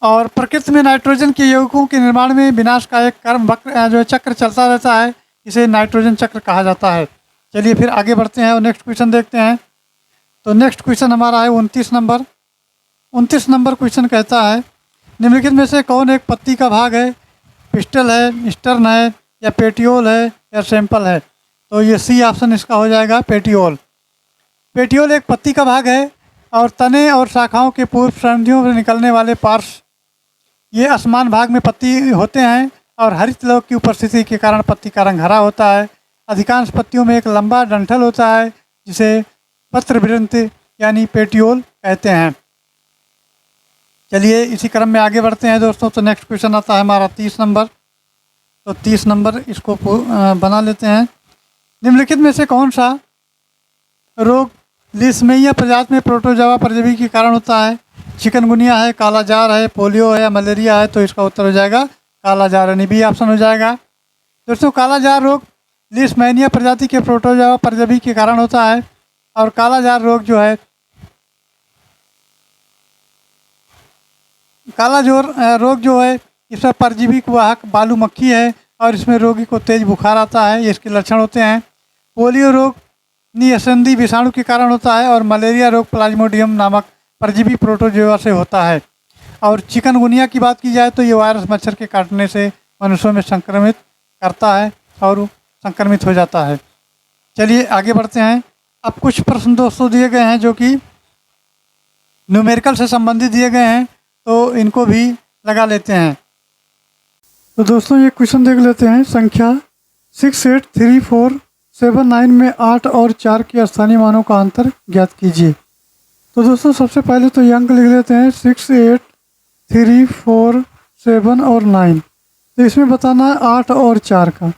और प्रकृति में नाइट्रोजन के यौगिकों के निर्माण में विनाश का एक कर्म वक्र जो चक्र चलता रहता है, इसे नाइट्रोजन चक्र कहा जाता है। चलिए फिर आगे बढ़ते हैं और नेक्स्ट क्वेश्चन देखते हैं। तो नेक्स्ट क्वेश्चन हमारा है 29 नंबर। 29 नंबर क्वेश्चन कहता है निम्नलिखित में से कौन एक पत्ती का भाग है? पिस्टल है, स्टर्न है या पेटियोल है या सैंपल है? तो ये सी ऑप्शन इसका हो जाएगा, पेटियोल। पेटियोल एक पत्ती का भाग है और तने और शाखाओं के पूर्व संधियों से निकलने वाले पार्श्व ये असमान भाग में पत्ती होते हैं और हरित लौक की उपस्थिति के कारण पत्ती का रंग हरा होता है। अधिकांश पत्तियों में एक लंबा डंठल होता है जिसे पत्रवृंत यानी पेटियोल कहते हैं। चलिए इसी क्रम में आगे बढ़ते हैं दोस्तों। तो नेक्स्ट क्वेश्चन आता है हमारा 30 नंबर। तो 30 नंबर इसको बना लेते हैं। निम्नलिखित में से कौन सा रोग लीशमैया प्रजाति में प्रोटोजोआ परजीवी के कारण होता है? चिकनगुनिया है, काला जार है, पोलियो है या मलेरिया है? तो इसका उत्तर हो जाएगा काला जार, यानी बी ऑप्शन हो जाएगा। दोस्तों काला जार रोग लीशमैनिया प्रजाति के प्रोटोजोआ परजीवी के कारण होता है और काला जार रोग जो है रोग जो है इसमें परजीवी वाहक बालू मक्खी है और इसमें रोगी को तेज बुखार आता है, ये इसके लक्षण होते हैं। पोलियो रोग निसंधि विषाणु के कारण होता है और मलेरिया रोग प्लाज्मोडियम नामक परजीवी प्रोटोजोआ से होता है। और चिकनगुनिया की बात की जाए तो ये वायरस मच्छर के काटने से मनुष्यों में संक्रमित करता है और संक्रमित हो जाता है। चलिए आगे बढ़ते हैं। अब कुछ प्रश्न दोस्तों दिए गए हैं जो कि न्यूमेरिकल से संबंधित दिए गए हैं, तो इनको भी लगा लेते हैं। तो दोस्तों ये क्वेश्चन देख लेते हैं। संख्या 7, 9 में 8 और 4 के स्थानीय मानों का अंतर ज्ञात कीजिए। तो दोस्तों सबसे पहले तो ये अंक लिख लेते हैं 6, 8, 3, 4, 7 और 9। तो इसमें बताना है 8 और 4 का।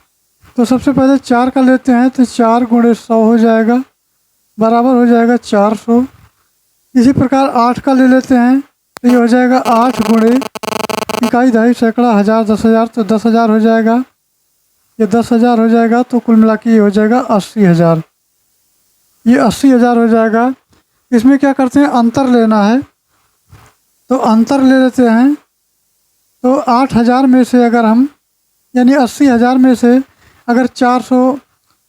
तो सबसे पहले 4 का लेते हैं, तो 4 गुणे 100 हो जाएगा, बराबर हो जाएगा 400। इसी प्रकार 8 का ले लेते हैं, तो ये हो जाएगा 8 गुणे इकाई, दहाई, सैकड़ा, हज़ार, 10,000, तो 10,000 हो जाएगा। ये 10,000 हो जाएगा, तो कुल मिला के ये हो जाएगा 80,000। ये 80,000 हो जाएगा। इसमें क्या करते हैं, अंतर लेना है, तो अंतर ले लेते हैं। तो 8,000 में से अगर हम, यानी 80,000 में से अगर 400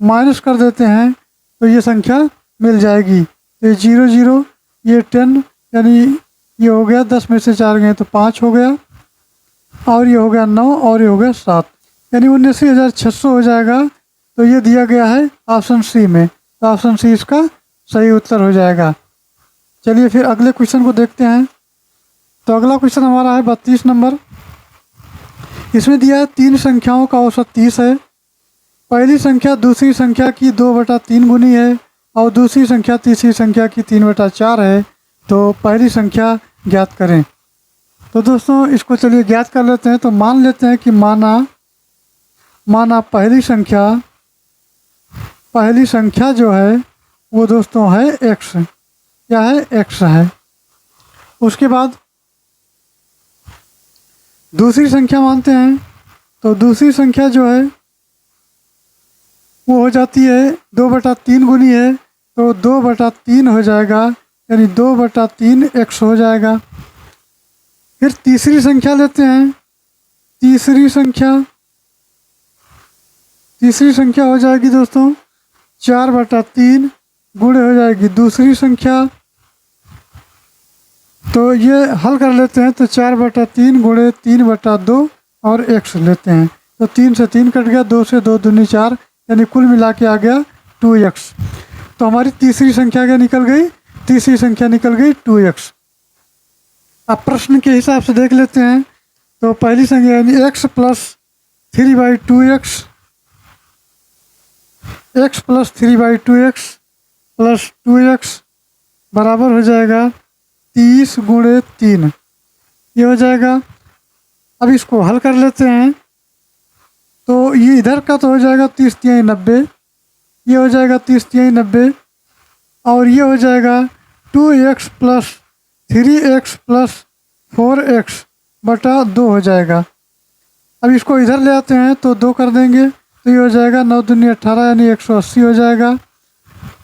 माइनस कर देते हैं तो ये संख्या मिल जाएगी। तो ये 0, 0, ये 10, यानी ये हो गया 10 में से 4 गए तो 5 हो गया, और ये हो गया 9, और ये हो गया 7, यानी 79,600 हो जाएगा। तो ये दिया गया है ऑप्शन सी में, तो ऑप्शन सी इसका सही उत्तर हो जाएगा। चलिए फिर अगले क्वेश्चन को देखते हैं। तो अगला क्वेश्चन हमारा है 32 नंबर। इसमें दिया है 3 संख्याओं का औसत 30 है। पहली संख्या दूसरी संख्या की 2/3 गुनी है, और दूसरी संख्या तीसरी संख्या की 3/4 है। तो पहली संख्या ज्ञात करें। तो दोस्तों इसको चलिए ज्ञात कर लेते हैं। तो मान लेते हैं कि माना पहली संख्या जो है वो दोस्तों है x, क्या है, x है। उसके बाद दूसरी संख्या मानते हैं, तो दूसरी संख्या जो है वो हो जाती है 2/3 गुनी है, तो 2/3 हो जाएगा, यानी 2/3 x हो जाएगा। फिर तीसरी संख्या लेते हैं। तीसरी संख्या हो जाएगी दोस्तों 4/3 गुणे हो जाएगी दूसरी संख्या। तो ये हल कर लेते हैं, तो 4/3 गुणे 3/2 और x लेते हैं। तो 3 से 3 कट गया, 2 से 2 दूनी 4, यानी कुल मिला के आ गया 2x। तो हमारी तीसरी संख्या क्या निकल गई, तीसरी संख्या निकल गई 2x। अब प्रश्न के हिसाब से देख लेते हैं। तो पहली संख्या यानी x + 3/2x, x + 3/2x + 2x बराबर हो जाएगा 30 गुणे 3, ये हो जाएगा। अब इसको हल कर लेते हैं। तो ये इधर का तो हो जाएगा 30 × 90, ये हो जाएगा 30 × 90, और ये हो जाएगा 2x + 3x + 4x बटा 2 हो जाएगा। अब इसको इधर ले आते हैं, तो 2 कर देंगे, तो ये हो जाएगा 9 दूनी 18, यानी 180 हो जाएगा।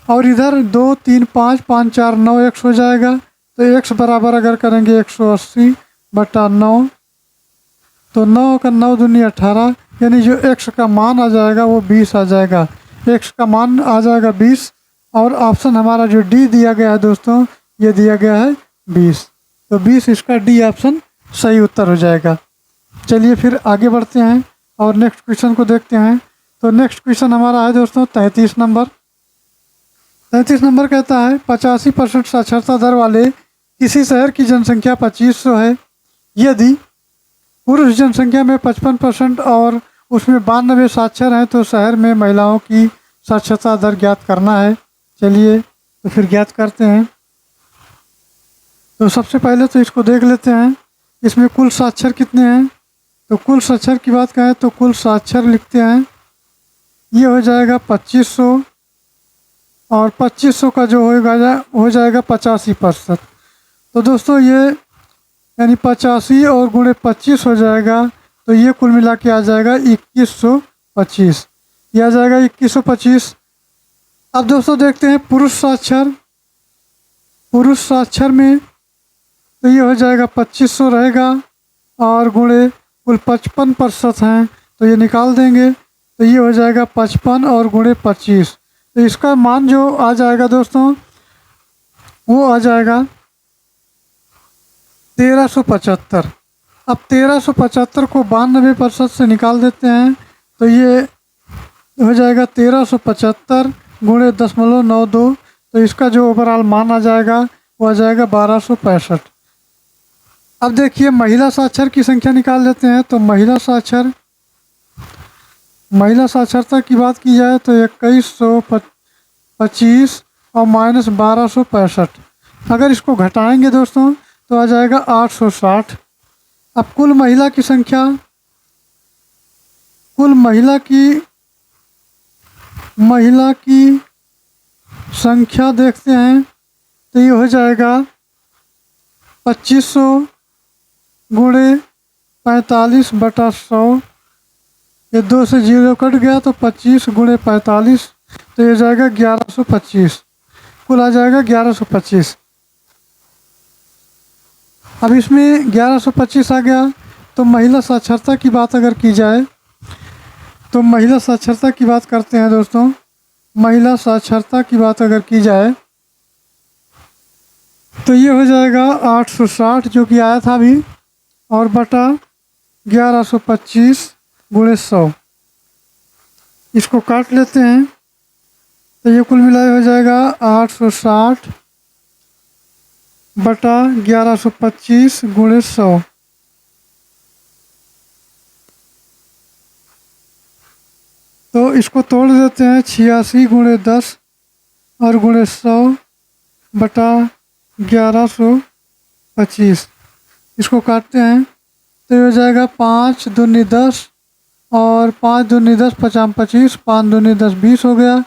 और इधर 2, 3, 5, 5, 4, 9x हो जाएगा। तो x बराबर अगर करेंगे 180 बटा 9, तो 9 का 9 दूनी 18, यानी जो x का मान आ जाएगा वो 20 आ जाएगा। x का मान आ जाएगा 20, और ऑप्शन हमारा जो डी दिया गया है दोस्तों, ये दिया गया है 20। तो 20 इसका डी ऑप्शन सही उत्तर हो जाएगा। चलिए फिर आगे बढ़ते हैं और नेक्स्ट क्वेश्चन को देखते हैं। तो नेक्स्ट क्वेश्चन हमारा है दोस्तों 33 नंबर। 33 नंबर कहता है 85% साक्षरता दर वाले किसी शहर की जनसंख्या 2500 है। यदि पुरुष जनसंख्या में 55% और उसमें 92 साक्षर हैं, तो शहर में महिलाओं की साक्षरता दर ज्ञात करना है। चलिए तो फिर ज्ञात करते हैं। तो सबसे पहले तो इसको देख लेते हैं, इसमें कुल साक्षर कितने हैं। तो कुल साक्षर की बात करें तो कुल साक्षर लिखते हैं, ये हो जाएगा 2500, और 2500 का जो हो जाएगा 85%। तो दोस्तों ये यानी 85 और गुणे 25 हो जाएगा, तो ये कुल मिला के आ जाएगा 2125, ये आ जाएगा 2125। अब दोस्तों देखते हैं पुरुष साक्षर में, तो ये हो जाएगा 2500 रहेगा, और गुणे कुल 55% हैं, तो ये निकाल देंगे, तो ये हो जाएगा 55 और गुणे 25। तो इसका मान जो आ जाएगा दोस्तों वो आ जाएगा 1375। अब 1375 को 92% से निकाल देते हैं, तो ये हो जाएगा 1375 गुणे 0.92। तो इसका जो ओवरऑल मान आ जाएगा वो आ जाएगा 1265। अब देखिए महिला साक्षर की संख्या निकाल लेते हैं। तो महिला साक्षर महिला साक्षरता की बात की जाए तो 2125 और माइनस 1265। अगर इसको घटाएंगे दोस्तों तो आ जाएगा 860। अब कुल महिला की संख्या देखते हैं तो ये हो जाएगा 2500 गुणे 45/100। ये 2 से 0 कट गया तो 25 गुणे 45 तो ये जाएगा 1125। कुल आ जाएगा 1125। अब इसमें 1125 आ गया तो महिला साक्षरता की बात अगर की जाए तो महिला साक्षरता की बात करते हैं दोस्तों। महिला साक्षरता की बात अगर की जाए तो ये हो जाएगा 860 जो कि आया था अभी, और बटा 1125 गुणे 100। इसको काट लेते हैं तो ये कुल मिलाए हो जाएगा 860 बटा 1125 गुणे 100। तो इसको तोड़ देते हैं 86 गुणे 10 और गुणे 100 बटा 1125। इसको काटते हैं तो ये हो जाएगा 5 दूनी 10 और 5 दूनी 10 पचाम 25, 5 दूनी 10 20 हो गया,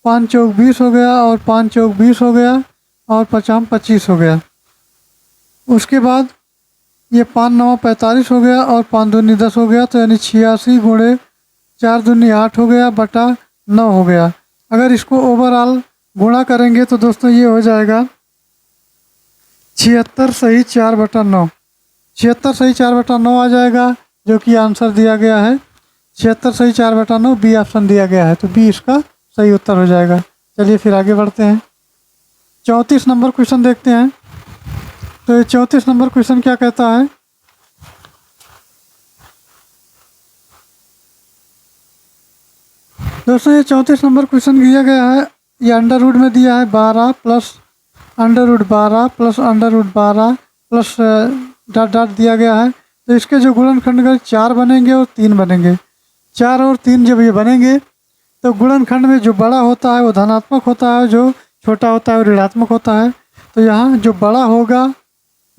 5 चौक 20 हो गया और 5 चौक 20 हो गया और पचाम 25 हो गया। उसके बाद ये 5 9 45 हो गया और 5 दूनी 10 हो गया, तो यानी 86 गुणे 4 दूनी 8 हो गया बटा 9 हो गया। अगर इसको ओवरऑल गुणा करेंगे तो दोस्तों ये हो जाएगा 76 सही 4/9। 76 सही 4/9 आ जाएगा जो कि आंसर दिया गया है। 76 सही 4/9 बी ऑप्शन दिया गया है, तो बी इसका सही उत्तर हो जाएगा। चलिए फिर आगे बढ़ते हैं। 34 नंबर क्वेश्चन देखते हैं। तो ये 34 नंबर क्वेश्चन क्या कहता है। दोस्तों ये 34 नंबर क्वेश्चन दिया गया है, ये अंडर रूट में दिया है 12 plus under root 12 plus under root 12 plus dot dot दिया गया है। तो इसके जो गुणनखंड 4 बनेंगे और 3 बनेंगे। 4 और 3 जब ये बनेंगे तो गुणनखंड में जो बड़ा होता है वो धनात्मक होता है, जो छोटा होता है वो ऋणात्मक होता है। तो यहाँ जो बड़ा होगा,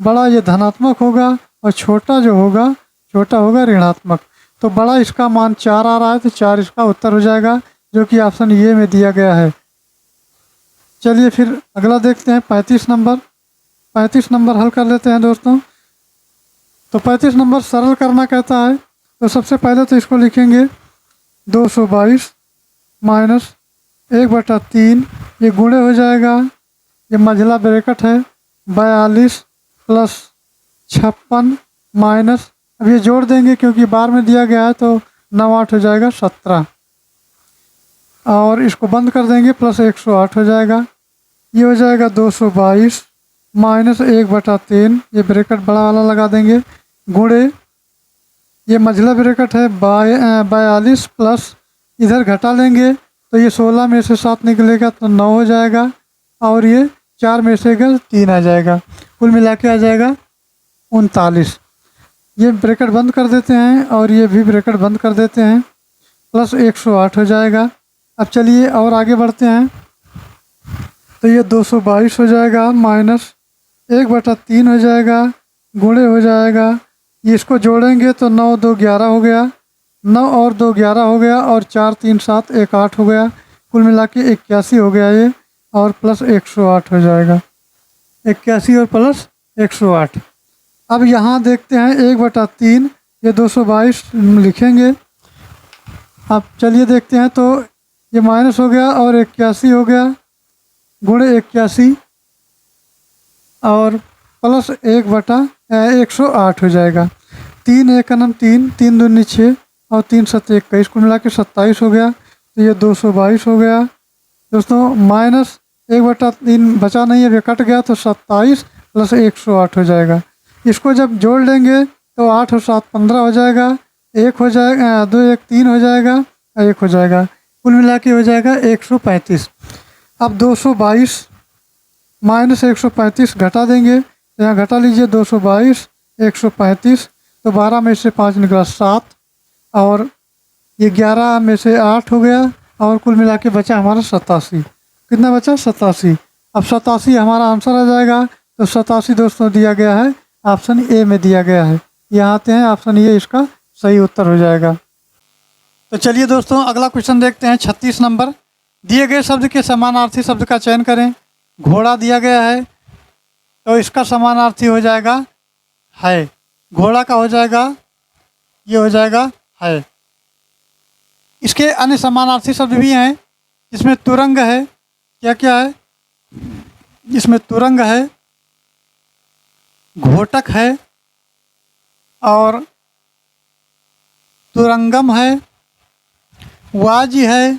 बड़ा ये धनात्मक होगा और छोटा जो होगा, छोटा होगा ऋणात्मक। तो बड़ा इसका मान 4 आ रहा है, तो 4 इसका उत्तर हो जाएगा जो कि ऑप्शन ए में दिया गया है। चलिए फिर अगला देखते हैं 35 नंबर। 35 नंबर हल कर लेते हैं दोस्तों। तो 35 नंबर सरल करना कहता है। तो सबसे पहले तो इसको लिखेंगे 222 माइनस 1/3, ये गुणे हो जाएगा, ये मझला ब्रैकेट है 42 प्लस 56 माइनस, अब ये जोड़ देंगे क्योंकि बार में दिया गया है, तो 9 8 हो जाएगा 17 और इसको बंद कर देंगे प्लस 108 हो जाएगा। ये हो जाएगा 222 माइनस 1/3, ये ब्रैकेट बड़ा वाला लगा देंगे, गुणे ये मझला ब्रैकेट है 42 प्लस इधर घटा लेंगे तो ये 16 में से 7 निकलेगा तो 9 हो जाएगा और ये 4 में से 3 आ जाएगा, कुल मिला के आ जाएगा 39। ये ब्रैकेट बंद कर देते हैं और ये भी ब्रैकेट बंद कर देते हैं, प्लस 108 हो जाएगा। अब चलिए और आगे बढ़ते हैं। तो ये 222 हो जाएगा माइनस 1/3 हो जाएगा, गुणे हो जाएगा, ये इसको जोड़ेंगे तो 9 2 11 हो गया, 9 और 2 11 हो गया और 4 3 7 1 8 हो गया, कुल मिला के 81 हो गया ये, और प्लस 108 हो जाएगा, 81 और प्लस 108। अब यहाँ देखते हैं 1/3, ये 222 लिखेंगे। अब चलिए देखते हैं, तो ये माइनस हो गया और 81 हो गया, गुणे 81 और प्लस 1/108 हो जाएगा। 3 1 नम 3, 3 दूनी 6 और 3 7 21, कुल मिला के 27 हो गया। तो ये 222 हो गया दोस्तों। माइनस 1/3 बचा नहीं है, ये कट गया, तो 27 प्लस 108 हो जाएगा। इसको जब जोड़ लेंगे तो 8 और 7 15 हो जाएगा, 1 हो जाएगा, 2 1 3 हो जाएगा और 1 हो जाएगा, कुल मिला के हो जाएगा 135। अब 222 माइनस 135 घटा देंगे, तो यहाँ घटा लीजिए 222 135, तो 12 में से 5 निकला 7 और ये 11 में से 8 हो गया और कुल मिला के बचा हमारा 87। कितना बचा? 87। अब 87 हमारा आंसर आ जाएगा। तो 87 दोस्तों दिया गया है, ऑप्शन ए में दिया गया है। यहाँ आते हैं, ऑप्शन ए इसका सही उत्तर हो जाएगा। तो चलिए दोस्तों अगला क्वेश्चन देखते हैं। 36 नंबर, दिए गए शब्द के समानार्थी शब्द का चयन करें। घोड़ा दिया गया है तो इसका समानार्थी हो जाएगा है। घोड़ा का हो जाएगा, ये हो जाएगा है। इसके अन्य समानार्थी शब्द भी हैं। इसमें तुरंग है, क्या क्या है इसमें? तुरंग है, घोटक है और तुरंगम है, वाजी है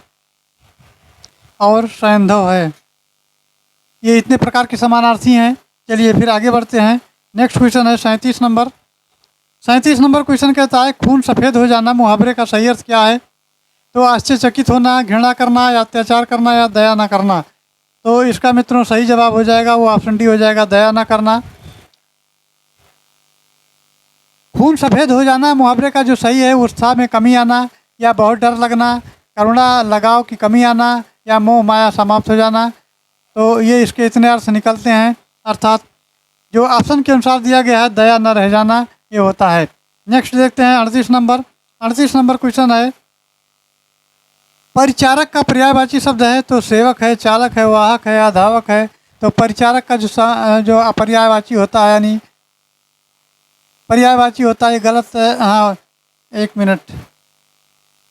और सैंधव है। ये इतने प्रकार के समानार्थी हैं। चलिए फिर आगे बढ़ते हैं। नेक्स्ट क्वेश्चन है 37 नंबर। 37 नंबर क्वेश्चन कहता है खून सफ़ेद हो जाना मुहावरे का सही अर्थ क्या है? तो आश्चर्यचकित होना, घृणा करना या अत्याचार करना या दया न करना। तो इसका मित्रों सही जवाब हो जाएगा वो ऑप्शन डी हो जाएगा, दया न करना। खून सफ़ेद हो जाना मुहावरे का जो सही है, उत्साह में कमी आना या बहुत डर लगना, करुणा लगाव की कमी आना या मोह माया समाप्त हो जाना। तो ये इसके इतने अर्थ निकलते हैं। अर्थात जो ऑप्शन के अनुसार दिया गया है दया न रह जाना, ये होता है। नेक्स्ट देखते हैं 38 नंबर। 38 नंबर क्वेश्चन है परिचारक का पर्यायवाची शब्द है। तो सेवक है, चालक है, वाहक है या धावक है। तो परिचारक का जो अपर्यायवाची होता है, यानी पर्यायवाची होता है, ये गलत है। हाँ, एक मिनट।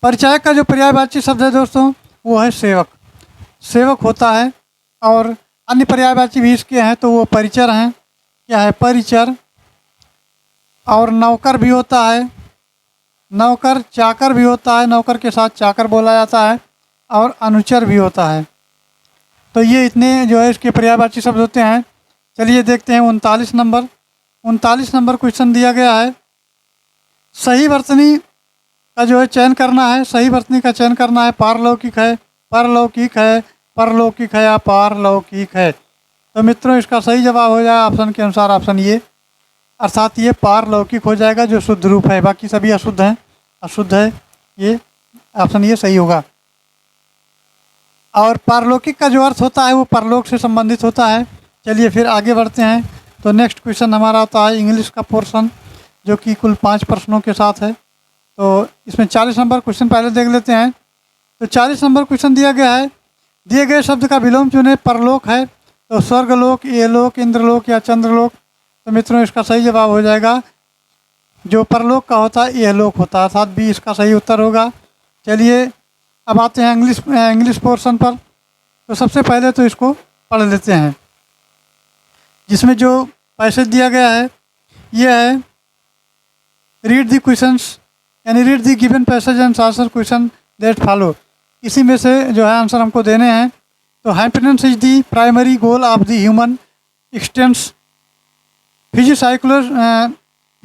परिचायक का जो पर्यायवाची शब्द है दोस्तों वो है सेवक। सेवक होता है। और अन्य पर्यायवाची भी इसके हैं, तो वो परिचर हैं। क्या है? परिचर। और नौकर भी होता है, नौकर। चाकर भी होता है, नौकर के साथ चाकर बोला जाता है। और अनुचर भी होता है। तो ये इतने जो है इसके पर्यायवाची शब्द होते हैं। चलिए देखते हैं 39 नंबर। 39 नंबर क्वेश्चन दिया गया है सही वर्तनी का जो है चयन करना है। सही वर्तनी का चयन करना है। पारलौकिक है, परलौकिक है, परलौकिक है या पारलौकिक है। तो मित्रों इसका सही जवाब हो जाएगा ऑप्शन के अनुसार ऑप्शन ये, अर्थात ये पारलौकिक हो जाएगा जो शुद्ध रूप है। बाकी सभी अशुद्ध हैं, अशुद्ध है। ये ऑप्शन ये सही होगा। और पारलौकिक का जो अर्थ होता है वो परलोक से संबंधित होता है। चलिए फिर आगे बढ़ते हैं। तो नेक्स्ट क्वेश्चन हमारा होता है इंग्लिश का पोर्शन, जो कि कुल 5 प्रश्नों के साथ है। तो इसमें 40 नंबर क्वेश्चन पहले देख लेते हैं। तो 40 नंबर क्वेश्चन दिया गया है दिए गए शब्द का विलोम चुने। परलोक है तो स्वर्गलोक, एलोक, इंद्रलोक या चंद्रलोक। तो मित्रों इसका सही जवाब हो जाएगा जो परलोक का होता है एलोक होता है, अर्थात बी इसका सही उत्तर होगा। चलिए अब आते हैं इंग्लिश पोर्शन पर। तो सबसे पहले तो इसको पढ़ लेते हैं, जिसमें जो पैसेज दिया गया है ये है रीड द क्वेश्चंस, यानी read the given passage and answer question that follow. इसी में से जो है आंसर हमको देने हैं। तो happiness is the primary goal of the human expanse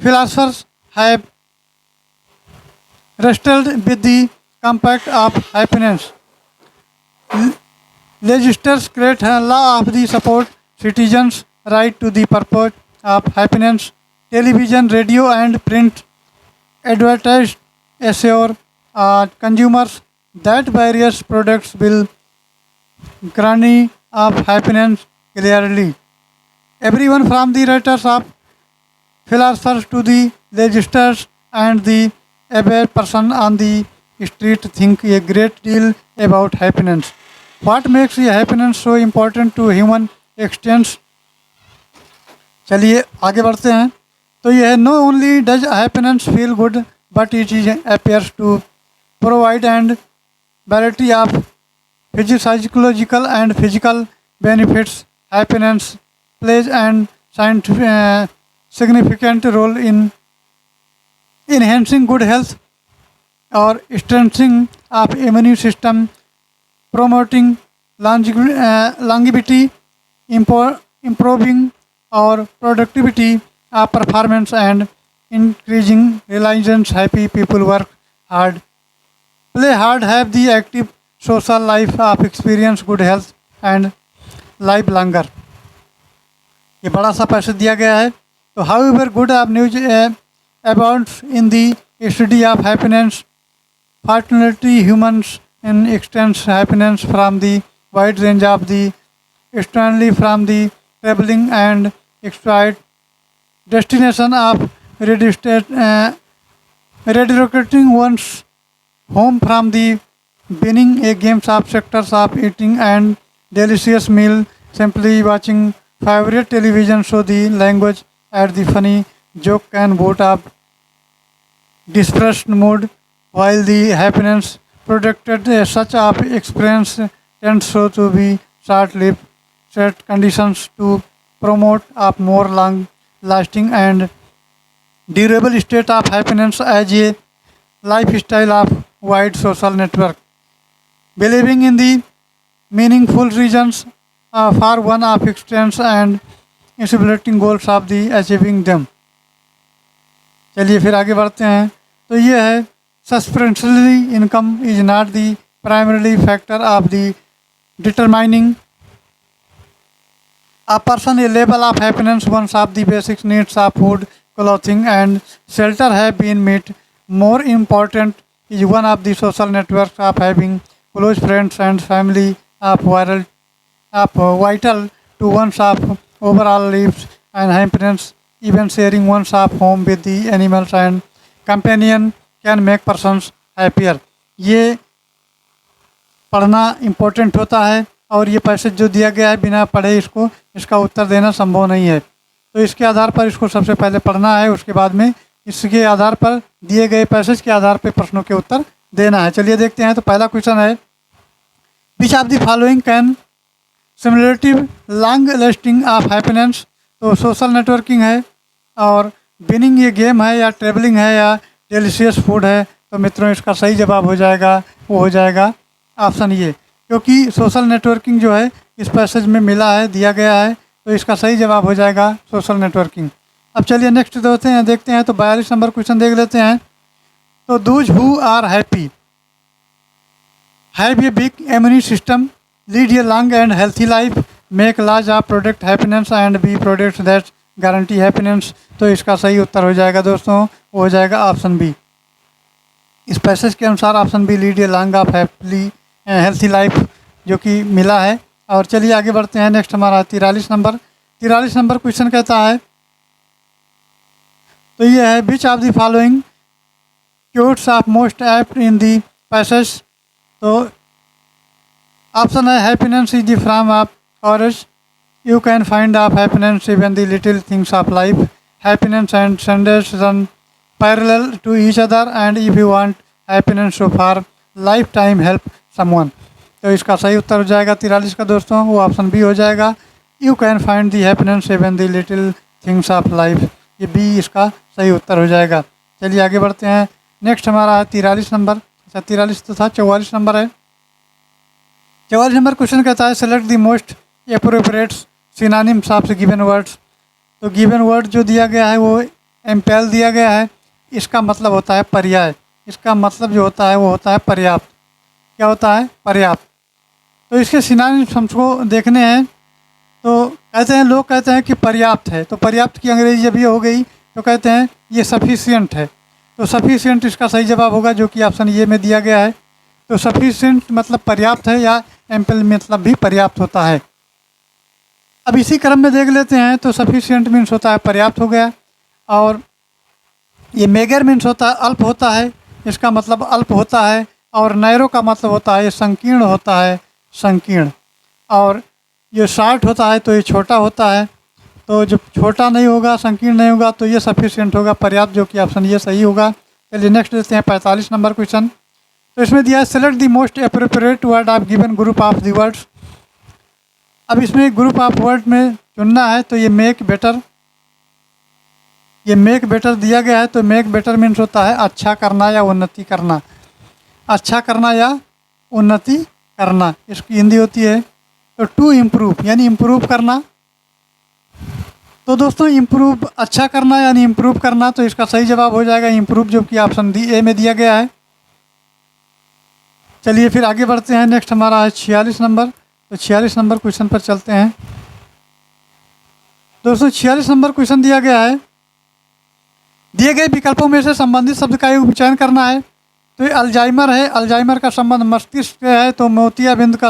philosophers have wrestled with the concept of happiness. Legislators create a law of the support citizens' right to the purpose of happiness. Television, radio, and print advertise assure consumers that various products will guarantee of happiness clearly. Everyone from the writers of philosophers to the legislators and the average person on the street think a great deal about happiness. What makes the happiness so important to human existence? चलिए आगे बढ़ते हैं। तो यह है no only does happiness feel good but it is appears to provide and variety of psychological and physical benefits. Happiness plays an significant role in enhancing good health or strengthening of immune system, promoting longevity, improving or productivity of performance and increasing reliance. Happy people work hard, play hard, have the active social life of experience good health and live longer. ये बड़ा सा passage दिया गया है। तो however good of news abounds in the study of happiness Fortunately, humans in extends happiness from the wide range of the externally from the traveling and exploit destination of redirecting one's home from the beginning a games of sectors of eating and delicious meal, simply watching favorite television show the language at the funny joke can boot up distressed mood, while the happiness protected such of experience tends so to be short-lived, set conditions to promote a more long-lasting and durable state of happiness as a lifestyle of wide social network. Believing in the meaningful reasons for one of extents and insulating goals of the achieving them. चलिए फिर आगे बढ़ते हैं। तो ये है suspensionally income is not the primary factor of the determining a person a level of happiness once of the basic needs of food, clothing and shelter have been met. More important is one of the social networks of having close friends and family of vital to one's of overall lives and happiness. Even sharing one's of home with the animals and companion can make persons happier. ये पढ़ना important होता है और ये passage जो दिया गया है बिना पढ़े इसका उत्तर देना संभव नहीं है। तो इसके आधार पर इसको सबसे पहले पढ़ना है, उसके बाद में इसके आधार पर दिए गए पैसेज के आधार पर प्रश्नों के उत्तर देना है। चलिए देखते हैं। तो पहला क्वेश्चन है which of the following can सिमुलेटिव long lasting of happiness. तो सोशल नेटवर्किंग है और विनिंग ये गेम है या ट्रेवलिंग है या डिलीशियस फूड है। तो मित्रों इसका सही जवाब हो जाएगा, वो हो जाएगा ऑप्शन ये, क्योंकि सोशल नेटवर्किंग जो है इस पैसेज में मिला है, दिया गया है, तो इसका सही जवाब हो जाएगा सोशल नेटवर्किंग। अब चलिए नेक्स्ट देखते हैं। तो 42 नंबर क्वेश्चन देख लेते हैं। तो those who are happy have a big immune system, lead a long and healthy life, make large of product happiness and be products that guarantee happiness. तो इसका सही उत्तर हो जाएगा दोस्तों, वो हो जाएगा ऑप्शन बी। इस पैसेज के अनुसार option B lead a long of healthy life जो कि मिला है। और चलिए आगे बढ़ते हैं। नेक्स्ट हमारा 43 नंबर क्वेश्चन कहता है तो ये है which of the following quotes of most apt in the passage. तो ऑप्शन है happiness is the from of courage, you can find of happiness even the little things of life, happiness and Sundays run parallel to each other and if you want happiness so for life time help someone. तो इसका सही उत्तर हो जाएगा 43 का दोस्तों, वो option B हो जाएगा, you can find the happiness even the little things of life. ये बी इसका सही उत्तर हो जाएगा। चलिए आगे बढ़ते हैं। नेक्स्ट हमारा है 43 नंबर। अच्छा 43 तो था, 44 नंबर है। 44 नंबर क्वेश्चन कहता है select the most appropriate synonyms of given words. तो गिवन वर्ड जो दिया गया है वो एम्पेल दिया गया है, इसका मतलब होता है पर्याय। इसका मतलब जो होता है वो होता है पर्याप्त। क्या होता है? पर्याप्त। तो इसके सिनोनिम्स हमको देखने हैं। तो कहते हैं, लोग कहते हैं कि पर्याप्त है, तो पर्याप्त की अंग्रेजी जब ये हो गई तो कहते हैं ये सफिशिएंट है। तो सफिशिएंट इसका सही जवाब होगा जो कि ऑप्शन ये में दिया गया है। तो सफिशिएंट मतलब पर्याप्त है या एम्पल मतलब भी पर्याप्त होता है। अब इसी क्रम में देख लेते हैं। तो सफिशिएंट मीन्स होता है पर्याप्त हो गया, और ये मेगर मीन्स होता है अल्प होता है, इसका मतलब अल्प होता है। और नैरो का मतलब होता है ये संकीर्ण होता है, संकीर्ण। और ये शॉर्ट होता है तो ये छोटा होता है। तो जब छोटा नहीं होगा, संकीर्ण नहीं होगा, तो ये सफिशिएंट होगा, पर्याप्त, जो कि ऑप्शन ये सही होगा। चलिए नेक्स्ट देखते हैं 45 नंबर क्वेश्चन। तो इसमें दिया है select the most appropriate word of given group of the words. अब इसमें ग्रुप ऑफ वर्ड में चुनना है। तो ये मेक बेटर, ये मेक बेटर दिया गया है। तो मेक बेटर मीन्स होता है अच्छा करना या उन्नति करना, अच्छा करना या उन्नति करना। इसकी हिंदी होती है तो टू इम्प्रूव, यानी इम्प्रूव करना। तो दोस्तों इम्प्रूव अच्छा करना यानी इम्प्रूव करना। तो इसका सही जवाब हो जाएगा इम्प्रूव, जो कि ऑप्शन डी ए में दिया गया है। चलिए फिर आगे बढ़ते हैं। नेक्स्ट हमारा है 46 नंबर। तो 46 नंबर क्वेश्चन पर चलते हैं। दोस्तों 46 नंबर क्वेश्चन दिया गया है, दिए गए विकल्पों में से संबंधित शब्द का एक उच्चारण करना है। तो ये अल्जाइमर है, अल्जाइमर का संबंध मस्तिष्क से है, तो मोतियाबिंद का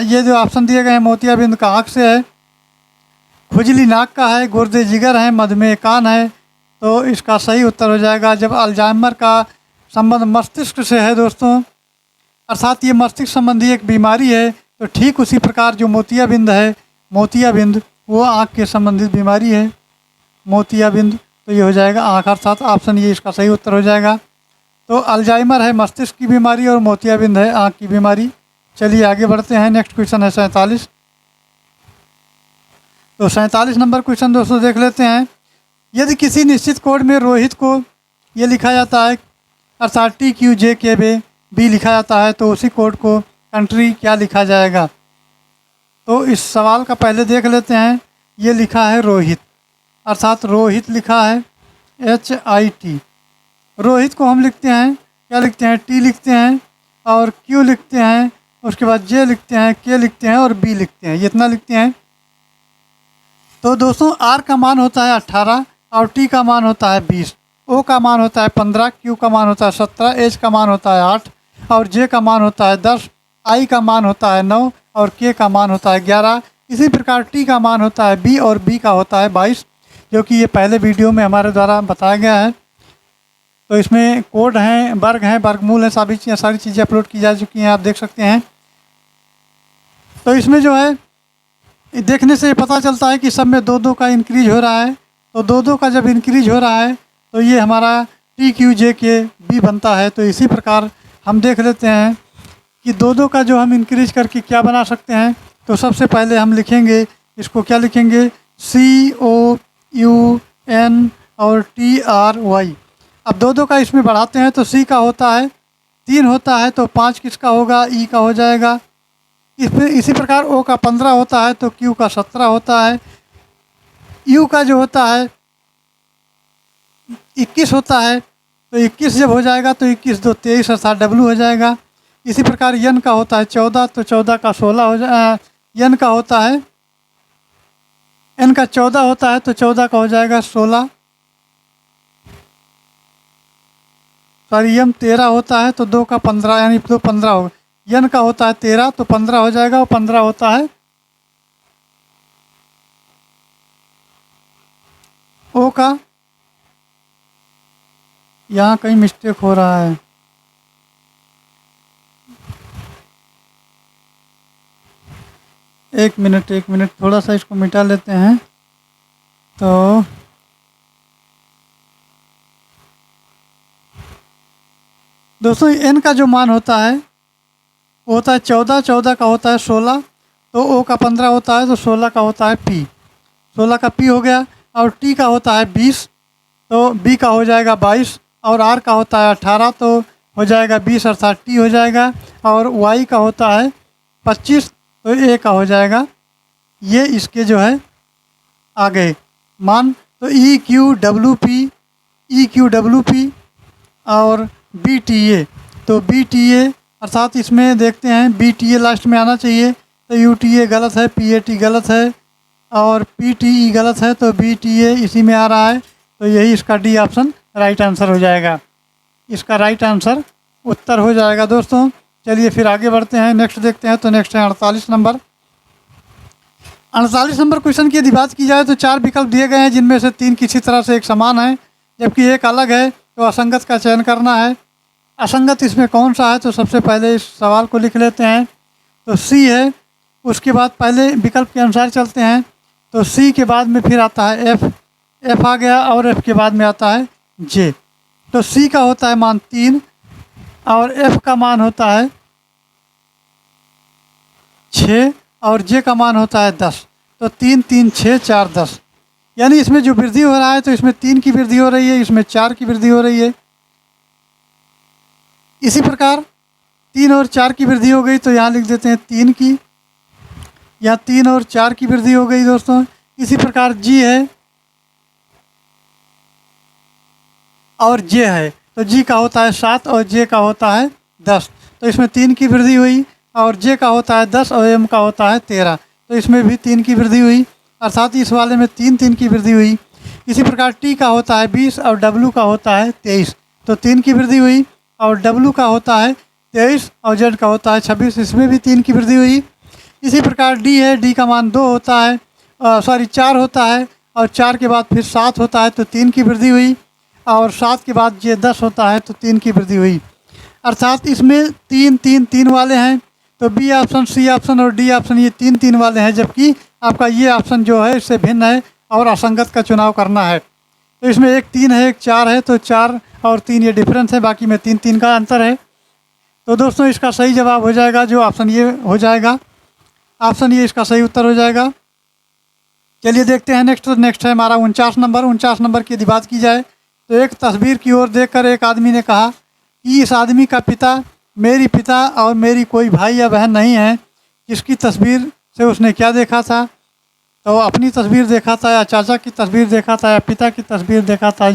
ये जो ऑप्शन दिए गए हैं मोतियाबिंद का आँख से है। खुजली नाक का है, गुर्दे जिगर है, मधुमेह कान है, तो इसका सही उत्तर हो जाएगा जब अल्जाइमर का संबंध मस्तिष्क से है दोस्तों, अर्थात ये मस्तिष्क संबंधी एक बीमारी है। तो ठीक उसी प्रकार जो मोतियाबिंद है, मोतियाबिंद वो आँख के संबंधित बीमारी है, मोतियाबिंद, तो ये हो जाएगा आँख, अर्थात ऑप्शन ये इसका सही उत्तर हो जाएगा। तो अल्जाइमर है मस्तिष्क की बीमारी और मोतियाबिंद है आँख की बीमारी। चलिए आगे बढ़ते हैं, नेक्स्ट क्वेश्चन है 47। तो 47 नंबर क्वेश्चन दोस्तों देख लेते हैं। यदि किसी निश्चित कोड में रोहित को ये लिखा जाता है अर्थात TQJKB लिखा जाता है, तो उसी कोड को कंट्री क्या लिखा जाएगा? तो इस सवाल का पहले देख लेते हैं। ये लिखा है रोहित, अर्थात रोहित लिखा है HIT। रोहित को हम लिखते हैं, क्या लिखते हैं? T लिखते हैं और Q लिखते हैं, उसके बाद J लिखते हैं, K लिखते हैं और B लिखते हैं, ये इतना लिखते हैं। तो दोस्तों R का मान होता है 18 और T का मान होता है 20, O का मान होता है 15, Q का मान होता है 17, H का मान होता है 8 और J का मान होता है 10, I का मान होता है 9 और K का मान होता है 11। इसी प्रकार T का मान होता है 20 और B का होता है 22, जो कि ये पहले वीडियो में हमारे द्वारा बताया गया है। तो इसमें कोड हैं, वर्ग हैं, वर्गमूल हैं, सारी चीज़ें अपलोड की जा चुकी हैं, आप देख सकते हैं। तो इसमें जो है देखने से पता चलता है कि सब में 2-2 का इंक्रीज हो रहा है। तो 2-2 का जब इंक्रीज हो रहा है तो ये हमारा TQJKB बनता है। तो इसी प्रकार हम देख लेते हैं कि 2-2 का जो हम इंक्रीज करके क्या बना सकते हैं। तो सबसे पहले हम लिखेंगे, इसको क्या लिखेंगे? COUN और TRY। अब 2-2 का इसमें बढ़ाते हैं तो C का होता है 3 होता है, तो 5 किसका होगा? E का हो जाएगा। इसमें इसी प्रकार O का 15 होता है तो Q का 17 होता है। U का जो होता है 21 होता है, तो 21 जब हो जाएगा तो 21 2 23 अर्थात W हो जाएगा। इसी प्रकार N का होता है 14, तो 14 का 16 हो जाए, N का होता है, N का 14 होता है तो 14 का हो जाएगा 16। सॉरी M 13 होता है तो 2 का 15 यानी 2 15 होगा। N का होता है 13 तो 15 हो जाएगा, और 15 होता है O का, यहाँ कहीं मिस्टेक हो रहा है। एक मिनट थोड़ा सा इसको मिटा लेते हैं। तो दोस्तों N का जो मान होता है वो होता है 14, 14 का होता है 16, तो O का 15 होता है तो 16 का होता है P, 16 का P हो गया। और T का होता है 20, तो B का हो जाएगा 22, और R का होता है 18 तो हो जाएगा 20 अर्थात T हो जाएगा। और Y का होता है 25 तो A का हो जाएगा। ये इसके जो है आ गए मान। तो EQWP और BTA, तो BTA अर्थात इसमें देखते हैं BTA लास्ट में आना चाहिए, तो UTA गलत है, PAT गलत है और PTE गलत है, तो BTA इसी में आ रहा है। तो यही इसका D ऑप्शन राइट आंसर हो जाएगा, इसका राइट आंसर उत्तर हो जाएगा दोस्तों। चलिए फिर आगे बढ़ते हैं, नेक्स्ट देखते हैं। तो नेक्स्ट है 48 नंबर। 48 नंबर क्वेश्चन की यदि बात की जाए तो 4 विकल्प दिए गए हैं, जिनमें से 3 किसी तरह से एक समान है जबकि एक अलग है, तो असंगत का चयन करना है। असंगत इसमें कौन सा है? तो सबसे पहले इस सवाल को लिख लेते हैं। तो C है, उसके बाद पहले विकल्प के अनुसार चलते हैं। तो C के बाद में फिर आता है F आ गया, और F के बाद में आता है J। तो C का होता है मान 3 और F का मान होता है 6 और J का मान होता है 10। तो 3 3 6 4 10, यानी इसमें जो वृद्धि हो रहा है तो इसमें 3 की वृद्धि हो रही है, इसमें 4 की वृद्धि हो रही है। इसी प्रकार 3 और 4 की वृद्धि हो गई तो यहाँ लिख देते हैं 3 की, यहाँ 3 और 4 की वृद्धि हो गई दोस्तों। इसी प्रकार G है और J है, तो G का होता है 7 और J का होता है 10, तो इसमें 3 की वृद्धि हुई। और J का होता है 10 और M का होता है 13, तो इसमें भी 3 की वृद्धि हुई, अर्थात इस वाले में 3 की वृद्धि हुई। इसी प्रकार T का होता है 20 और W का होता है 23, तो 3 की वृद्धि हुई। और डब्लू का होता है 23 और जेड का होता है 26, इसमें भी 3 की वृद्धि हुई। इसी प्रकार डी है, डी का मान 2 होता है, 4 होता है, और 4 के बाद फिर 7 होता है तो 3 की वृद्धि हुई, और 7 के बाद ये 10 होता है तो 3 की वृद्धि हुई। अर्थात इसमें 3 3 3 वाले हैं, तो बी ऑप्शन, सी ऑप्शन और डी ऑप्शन ये 3 3 वाले हैं, जबकि आपका ये ऑप्शन जो है इससे भिन्न है और असंगत का चुनाव करना है। तो इसमें एक 3 है, एक 4 है, तो 4 और 3 ये डिफरेंस है, बाकी में 3 3 का अंतर है। तो दोस्तों इसका सही जवाब हो जाएगा जो ऑप्शन ये हो जाएगा, ऑप्शन ये इसका सही उत्तर हो जाएगा। चलिए देखते हैं नेक्स्ट है हमारा 49 नंबर। 49 नंबर की यदि बात की जाए तो एक तस्वीर की ओर देखकर एक आदमी ने कहा कि इस आदमी का पिता मेरी पिता और मेरी कोई भाई या बहन नहीं है। किसकी तस्वीर से उसने क्या देखा था? तो अपनी तस्वीर देखा था, या चाचा की तस्वीर देखा था, या पिता की तस्वीर देखा था,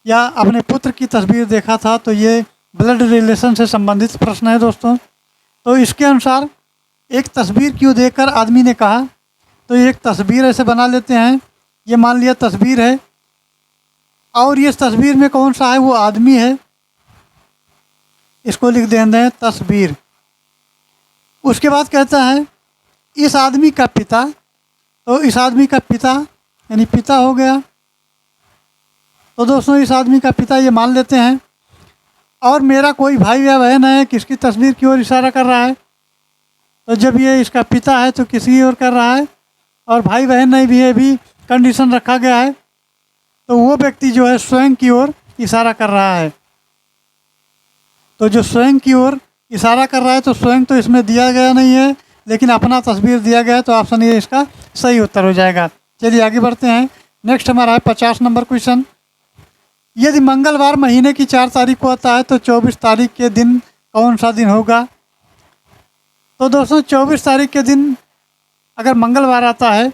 या अपने पुत्र की तस्वीर देखा था। तो ये ब्लड रिलेशन से संबंधित प्रश्न है दोस्तों। तो इसके अनुसार एक तस्वीर क्यों देखकर आदमी ने कहा, तो एक तस्वीर ऐसे बना लेते हैं। ये मान लिया तस्वीर है, और ये तस्वीर में कौन सा है, वो आदमी है, इसको लिख दें तस्वीर। उसके बाद कहता है इस आदमी का पिता, तो इस आदमी का पिता यानी पिता हो गया। तो दोस्तों इस आदमी का पिता ये मान लेते हैं, और मेरा कोई भाई या बहन है, किसकी तस्वीर की ओर इशारा कर रहा है। तो जब ये इसका पिता है तो किसी और कर रहा है, और भाई बहन नहीं भी है, भी कंडीशन रखा गया है, तो वो व्यक्ति जो है स्वयं की ओर इशारा कर रहा है। तो जो स्वयं की ओर इशारा कर रहा है, तो स्वयं तो इसमें दिया गया नहीं है, लेकिन अपना तस्वीर दिया गया है, तो ऑप्शन ये इसका सही उत्तर हो जाएगा। चलिए आगे बढ़ते हैं। नेक्स्ट हमारा है 50 नंबर क्वेश्चन। यदि मंगलवार महीने की 4 तारीख को आता है तो 24 तारीख के दिन कौन सा दिन होगा? तो दोस्तों 24 तारीख के दिन अगर मंगलवार आता है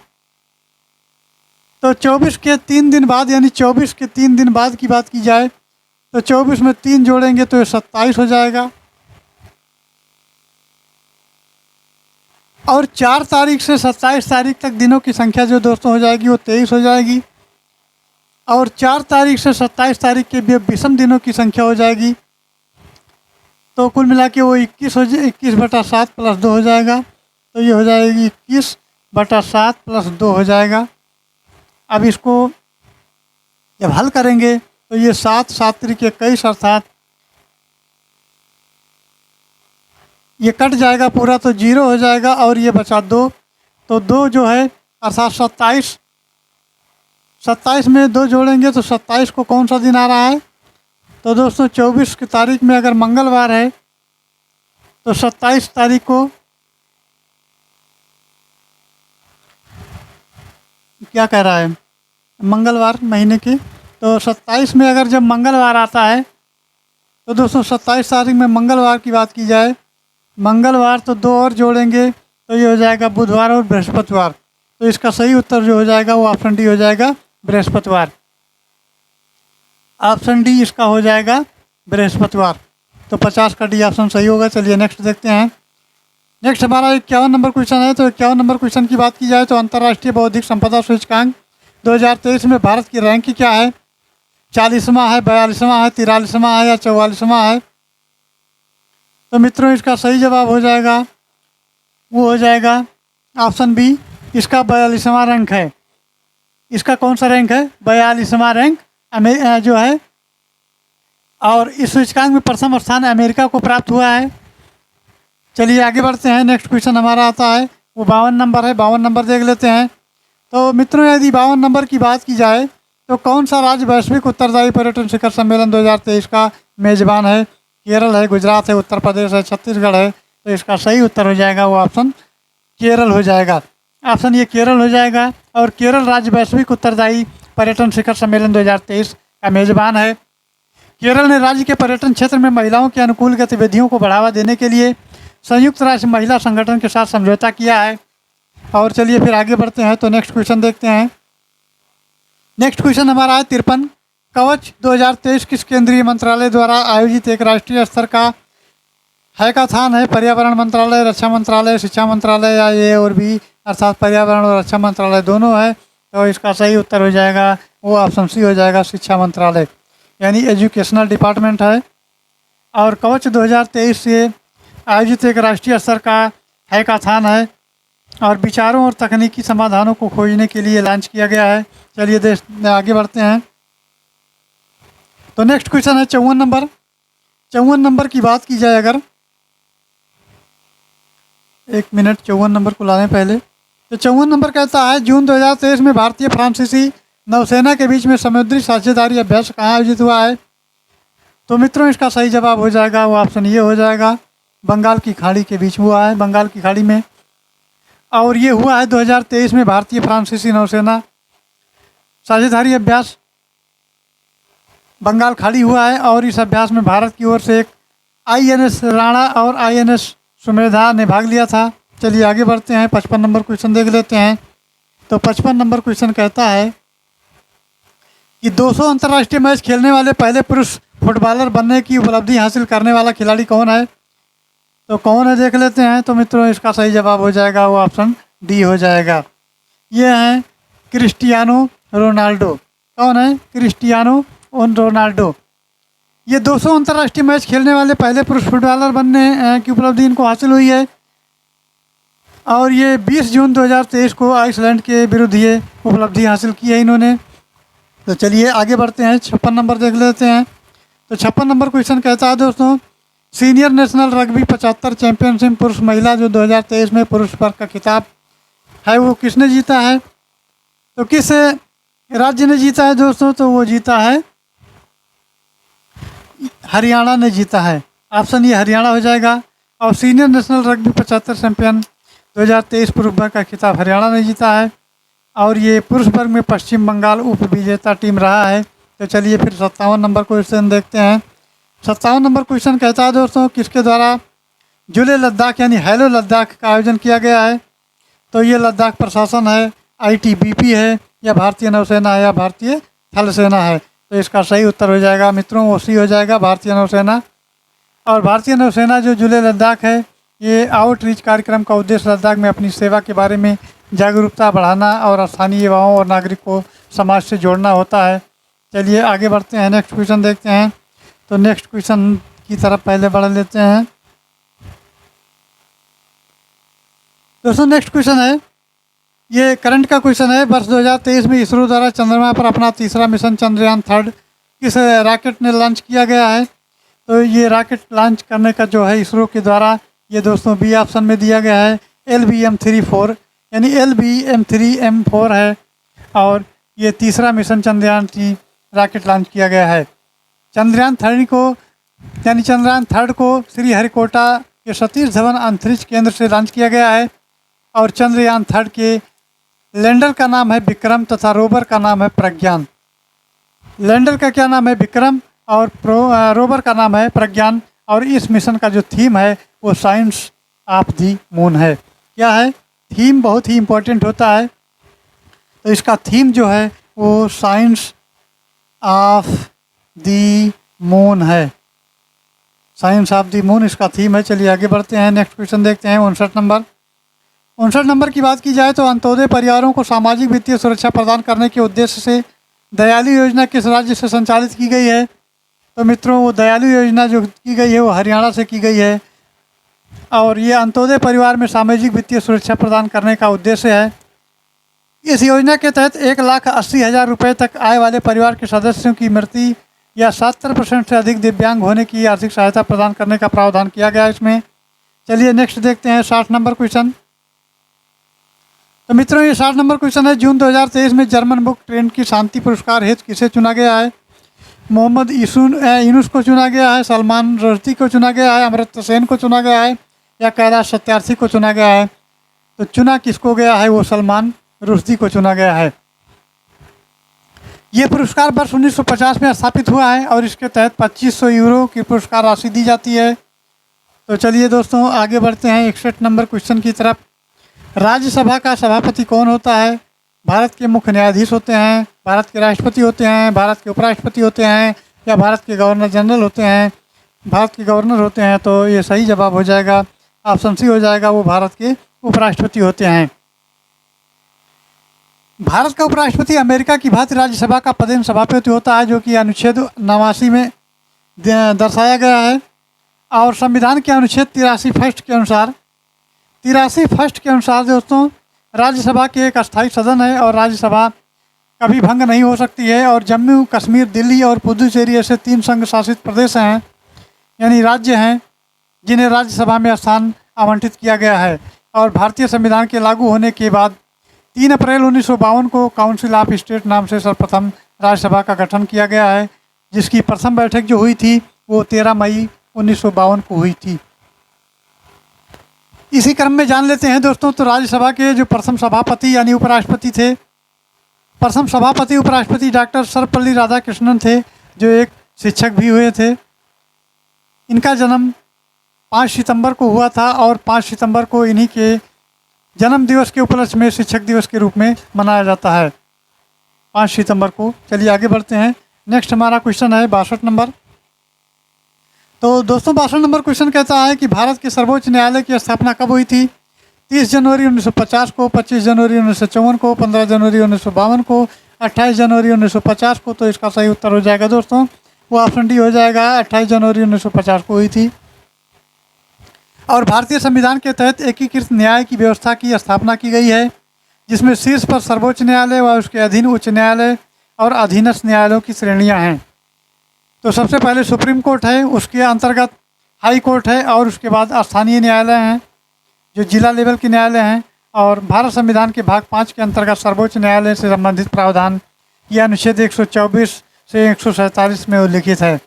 तो 24 के 3 दिन बाद, यानी 24 के 3 दिन बाद की बात की जाए तो 24 में 3 जोड़ेंगे तो 27 हो जाएगा, और 4 तारीख से 27 तारीख तक दिनों की संख्या जो दोस्तों हो जाएगी वो 23 हो जाएगी, और 4 तारीख से 27 तारीख के विषम दिनों की संख्या हो जाएगी। तो कुल मिला के वो 21/7 + 2 हो जाएगा। तो ये हो जाएगी 21/7 + 2 हो जाएगा। अब इसको जब हल करेंगे तो ये 7 7 त्रिक 21, अर्थात ये कट जाएगा पूरा तो 0 हो जाएगा, और ये बचा 2, तो 2 जो है अर्थात 27 में 2 जोड़ेंगे तो 27 को कौन सा दिन आ रहा है? तो दोस्तों 24 की तारीख में अगर मंगलवार है तो 27 तारीख को क्या कह रहा है, मंगलवार महीने की, तो 27 में अगर जब मंगलवार आता है तो दोस्तों 27 तारीख में मंगलवार की बात की जाए, मंगलवार तो 2 और जोड़ेंगे तो ये हो जाएगा बुधवार और बृहस्पतिवार। तो इसका सही उत्तर जो हो जाएगा वो ऑप्शन डी हो जाएगा, बृहस्पतिवार। ऑप्शन डी इसका हो जाएगा बृहस्पतिवार। तो 50 का डी ऑप्शन सही होगा। चलिए नेक्स्ट देखते हैं। नेक्स्ट हमारा 51 नंबर क्वेश्चन है। तो 51 नंबर क्वेश्चन की बात की जाए तो अंतर्राष्ट्रीय बौद्धिक संपदा सूचकांक 2023 में भारत की रैंक क्या है? 40वां है, 42वां है, 43वां है, या 44वां है? तो मित्रों इसका सही जवाब हो जाएगा, वो हो जाएगा ऑप्शन बी, इसका 42वां रैंक है। इसका कौन सा रैंक है? 42वां रैंक जो है, और इस सूचकांक में प्रथम स्थान अमेरिका को प्राप्त हुआ है। चलिए आगे बढ़ते हैं। नेक्स्ट क्वेश्चन हमारा आता है वो 52 नंबर है। 52 नंबर देख लेते हैं। तो मित्रों यदि 52 नंबर की बात की जाए तो कौन सा राज्य वैश्विक उत्तरदायी पर्यटन शिखर सम्मेलन 2023 का मेजबान है? केरल है, गुजरात है, उत्तर प्रदेश है, छत्तीसगढ़ है? तो इसका सही उत्तर हो जाएगा वो ऑप्शन केरल हो जाएगा। ऑप्शन ये केरल हो जाएगा, और केरल राज्य वैश्विक उत्तरदायी पर्यटन शिखर सम्मेलन 2023 का मेजबान है। केरल ने राज्य के पर्यटन क्षेत्र में महिलाओं के अनुकूल गतिविधियों को बढ़ावा देने के लिए संयुक्त राष्ट्र महिला संगठन के साथ समझौता किया है। और चलिए फिर आगे बढ़ते हैं। तो नेक्स्ट क्वेश्चन देखते हैं। नेक्स्ट क्वेश्चन हमारा है 53। कवच 2023 किस केंद्रीय मंत्रालय द्वारा आयोजित एक राष्ट्रीय स्तर का हैकाथॉन है? पर्यावरण मंत्रालय, रक्षा मंत्रालय, शिक्षा मंत्रालय, या ए और बी, अर्थात पर्यावरण और रक्षा मंत्रालय दोनों है? तो इसका सही उत्तर हो जाएगा वो ऑप्शन सी हो जाएगा, शिक्षा मंत्रालय, यानी एजुकेशनल डिपार्टमेंट है। और कवच 2023 से आयोजित एक राष्ट्रीय स्तर का हैकाथॉन है और विचारों और तकनीकी समाधानों को खोजने के लिए लॉन्च किया गया है। चलिए देश आगे बढ़ते हैं। तो नेक्स्ट क्वेश्चन है 54 नंबर। 54 नंबर की बात की जाए अगर, एक मिनट 54 नंबर को लाने पहले। तो 54 नंबर कहता है जून 2023 में भारतीय फ्रांसीसी नौसेना के बीच में समुद्री साझेदारी अभ्यास कहाँ आयोजित हुआ है? तो मित्रों इसका सही जवाब हो जाएगा, वो ऑप्शन ये हो जाएगा, बंगाल की खाड़ी के बीच हुआ है, बंगाल की खाड़ी में। और ये हुआ है 2023 में भारतीय फ्रांसीसी नौसेना साझेदारी अभ्यास बंगाल खाड़ी हुआ है। और इस अभ्यास में भारत की ओर से एक INS राणा और INS सुमेधा ने भाग लिया था। चलिए आगे बढ़ते हैं, 55 नंबर क्वेश्चन देख लेते हैं। तो 55 नंबर क्वेश्चन कहता है कि 200 अंतर्राष्ट्रीय मैच खेलने वाले पहले पुरुष फुटबॉलर बनने की उपलब्धि हासिल करने वाला खिलाड़ी कौन है? तो कौन है देख लेते हैं। तो मित्रों इसका सही जवाब हो जाएगा, वो ऑप्शन डी हो जाएगा। ये हैं क्रिस्टियानो रोनाल्डो। कौन है? Cristiano Ronaldo. ये 200 अंतर्राष्ट्रीय मैच खेलने वाले पहले पुरुष फुटबॉलर बनने की उपलब्धि इनको हासिल हुई है। और ये 20 जून 2023 को आइसलैंड के विरुद्ध ये उपलब्धि हासिल की है इन्होंने। तो चलिए आगे बढ़ते हैं, 56 नंबर देख लेते हैं। तो 56 नंबर क्वेश्चन कहता है दोस्तों, सीनियर नेशनल रग्बी 75 चैंपियनशिप पुरुष महिला जो 2023 में पुरुष वर्ग का खिताब है वो किसने जीता है? तो किस राज्य ने जीता है दोस्तों? तो वो जीता है, हरियाणा ने जीता है। ऑप्शन ये हरियाणा हो जाएगा। और सीनियर नेशनल रग्बी 75 चैंपियन 2023 पुरुष वर्ग का खिताब हरियाणा ने जीता है। और ये पुरुष वर्ग में पश्चिम बंगाल उप विजेता टीम रहा है। तो चलिए फिर 57 नंबर क्वेश्चन देखते हैं। 57 नंबर क्वेश्चन कहता है दोस्तों, किसके द्वारा जुले लद्दाख यानी हेलो लद्दाख का आयोजन किया गया है? तो ये लद्दाख प्रशासन है, ITBP है, या भारतीय नौसेना है, या भारतीय थल सेना है? तो इसका सही उत्तर हो जाएगा मित्रों, वो सी हो जाएगा, भारतीय नौसेना। और भारतीय नौसेना जो जुले लद्दाख है, ये आउटरीच कार्यक्रम का उद्देश्य लद्दाख में अपनी सेवा के बारे में जागरूकता बढ़ाना और स्थानीय युवाओं और नागरिकों को समाज से जोड़ना होता है। चलिए आगे बढ़ते हैं, नेक्स्ट क्वेश्चन देखते हैं। तो नेक्स्ट क्वेश्चन की तरफ पहले बढ़ लेते हैं दोस्तों। नेक्स्ट क्वेश्चन है, ये करंट का क्वेश्चन है। वर्ष 2023 में इसरो द्वारा चंद्रमा पर अपना तीसरा मिशन चंद्रयान 3 किस रॉकेट ने लॉन्च किया गया है? तो ये रॉकेट लॉन्च करने का जो है इसरो के द्वारा, ये दोस्तों बी ऑप्शन में दिया गया है, LBM-34 यानी LBM-3M4 है। और ये तीसरा मिशन चंद्रयान 3 रॉकेट लॉन्च किया गया है। चंद्रयान 3 को यानी चंद्रयान 3 को श्रीहरिकोटा के सतीश धवन अंतरिक्ष केंद्र से लॉन्च किया गया है। और चंद्रयान 3 के लैंडर का नाम है विक्रम तथा रोवर का नाम है प्रज्ञान। लैंडर का क्या नाम है? विक्रम। और रोवर का नाम है प्रज्ञान। और इस मिशन का जो थीम है वो साइंस ऑफ दी मून है। क्या है? थीम बहुत ही इम्पोर्टेंट होता है। तो इसका थीम जो है वो साइंस ऑफ दी मून है, साइंस ऑफ दी मून इसका थीम है। चलिए आगे बढ़ते हैं, नेक्स्ट क्वेश्चन देखते हैं। 59 नंबर। 59 नंबर की बात की जाए तो अंत्योदय परिवारों को सामाजिक वित्तीय सुरक्षा प्रदान करने के उद्देश्य से दयालु योजना किस राज्य से संचालित की गई है? तो मित्रों वो दयालु योजना जो की गई है वो हरियाणा से की गई है। और ये अंत्योदय परिवार में सामाजिक वित्तीय सुरक्षा प्रदान करने का उद्देश्य है। इस योजना के तहत 1,80,000 रुपये तक आय वाले परिवार के सदस्यों की मृत्यु या 70% से अधिक दिव्यांग होने की आर्थिक सहायता प्रदान करने का प्रावधान किया गया है इसमें। चलिए नेक्स्ट देखते हैं 60 नंबर क्वेश्चन। तो मित्रों ये 60 नंबर क्वेश्चन है। जून 2023 में जर्मन बुक ट्रेंड की शांति पुरस्कार हेतु किसे चुना गया है? मोहम्मद यूनुस को चुना गया है, सलमान रुश्दी को चुना गया है, अमृता सेन को चुना गया है, या कैलाश सत्यार्थी को चुना गया है? तो चुना किसको गया है? वो सलमान रुश्दी को चुना गया है। ये पुरस्कार वर्ष 1950 में स्थापित हुआ है और इसके तहत 2500 यूरो की पुरस्कार राशि दी जाती है। तो चलिए दोस्तों आगे बढ़ते हैं 61 नंबर क्वेश्चन की तरफ। राज्यसभा का सभापति कौन होता है? भारत के मुख्य न्यायाधीश होते हैं, भारत के राष्ट्रपति होते हैं, भारत के उपराष्ट्रपति होते हैं, या भारत के गवर्नर जनरल होते हैं? भारत के गवर्नर होते हैं। तो ये सही जवाब हो जाएगा, ऑप्शन सी हो जाएगा, वो भारत के उपराष्ट्रपति होते हैं। भारत का उपराष्ट्रपति अमेरिका की भांति राज्यसभा का पदेन सभापति होता है, जो कि अनुच्छेद 89 में दर्शाया गया है। और संविधान के अनुच्छेद 83 फर्स्ट के अनुसार 83 फर्स्ट के अनुसार दोस्तों राज्यसभा के एक अस्थायी सदन है और राज्यसभा कभी भंग नहीं हो सकती है। और जम्मू कश्मीर, दिल्ली और पुदुचेरी ऐसे 3 संघ शासित प्रदेश हैं, यानी राज्य हैं, जिन्हें राज्यसभा में स्थान आवंटित किया गया है। और भारतीय संविधान के लागू होने के बाद 3 अप्रैल 1952 को काउंसिल ऑफ स्टेट नाम से सर्वप्रथम राज्यसभा का गठन किया गया है, जिसकी प्रथम बैठक जो हुई थी वो 13 मई 1952 को हुई थी। इसी क्रम में जान लेते हैं दोस्तों, तो राज्यसभा के जो प्रथम सभापति यानी उपराष्ट्रपति थे, प्रथम सभापति उपराष्ट्रपति डॉक्टर सर्वपल्ली राधाकृष्णन थे, जो एक शिक्षक भी हुए थे। इनका जन्म 5 सितंबर को हुआ था और 5 सितंबर को इन्हीं के जन्म दिवस के उपलक्ष्य में शिक्षक दिवस के रूप में मनाया जाता है, 5 सितंबर को। चलिए आगे बढ़ते हैं। नेक्स्ट हमारा क्वेश्चन है 62 नंबर। तो दोस्तों 62 नंबर क्वेश्चन कहता है कि भारत के सर्वोच्च न्यायालय की स्थापना कब हुई थी? 30 जनवरी 1950 को, 25 जनवरी 1954 को, 15 जनवरी 1952 को, 28 जनवरी 1950 को। तो इसका सही उत्तर हो जाएगा दोस्तों, वो ऑप्शन डी हो जाएगा, 28 जनवरी 1950 को हुई थी। और भारतीय संविधान के तहत एकीकृत न्याय की व्यवस्था की स्थापना की गई है, जिसमें शीर्ष पर सर्वोच्च न्यायालय व उसके अधीन उच्च न्यायालय और अधीनस्थ न्यायालयों की श्रेणियां हैं। तो सबसे पहले सुप्रीम कोर्ट है, उसके अंतर्गत हाई कोर्ट है और उसके बाद स्थानीय न्यायालय हैं, जो जिला लेवल के न्यायालय हैं। और भारत संविधान के भाग 5 के अंतर्गत सर्वोच्च न्यायालय से संबंधित प्रावधान यह अनुच्छेद 124 से 147 में उल्लिखित है।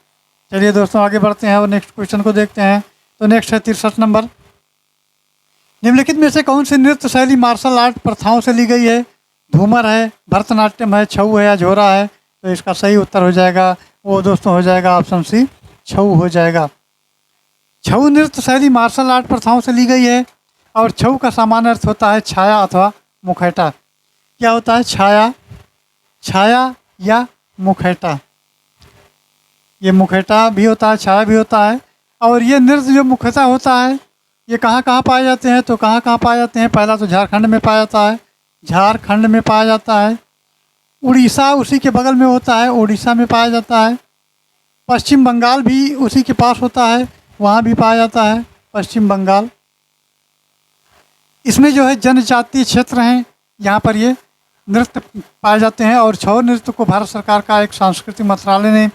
चलिए दोस्तों आगे बढ़ते हैं और नेक्स्ट क्वेश्चन को देखते हैं। तो नेक्स्ट है 63 नंबर। निम्नलिखित में से कौन सी नृत्य शैली मार्शल आर्ट प्रथाओं से ली गई है? धूमर है, भरतनाट्यम है, छऊ है या झोरा है? तो इसका सही उत्तर हो जाएगा, वो दोस्तों हो जाएगा ऑप्शन सी, छऊ हो जाएगा। छऊ नृत्य शैली मार्शल आर्ट प्रथाओं से ली गई है और छऊ का सामान्य अर्थ होता है छाया अथवा मुखैटा। क्या होता है? छाया, छाया या मुखैटा। ये मुखैटा भी होता है, छाया भी होता है। और ये नृत्य जो मुख्यतः होता है ये कहाँ कहाँ पाए जाते हैं? तो कहाँ कहाँ पाए जाते हैं? पहला तो झारखंड में पाया जाता है, झारखंड में पाया जाता है। उड़ीसा उसी के बगल में होता है, उड़ीसा में पाया जाता है। पश्चिम बंगाल भी उसी के पास होता है, वहाँ भी पाया जाता है, पश्चिम बंगाल। इसमें जो है जनजातीय क्षेत्र हैं, यहाँ पर ये नृत्य पाए जाते हैं। और छऊ नृत्य को भारत सरकार का एक सांस्कृतिक मंत्रालय ने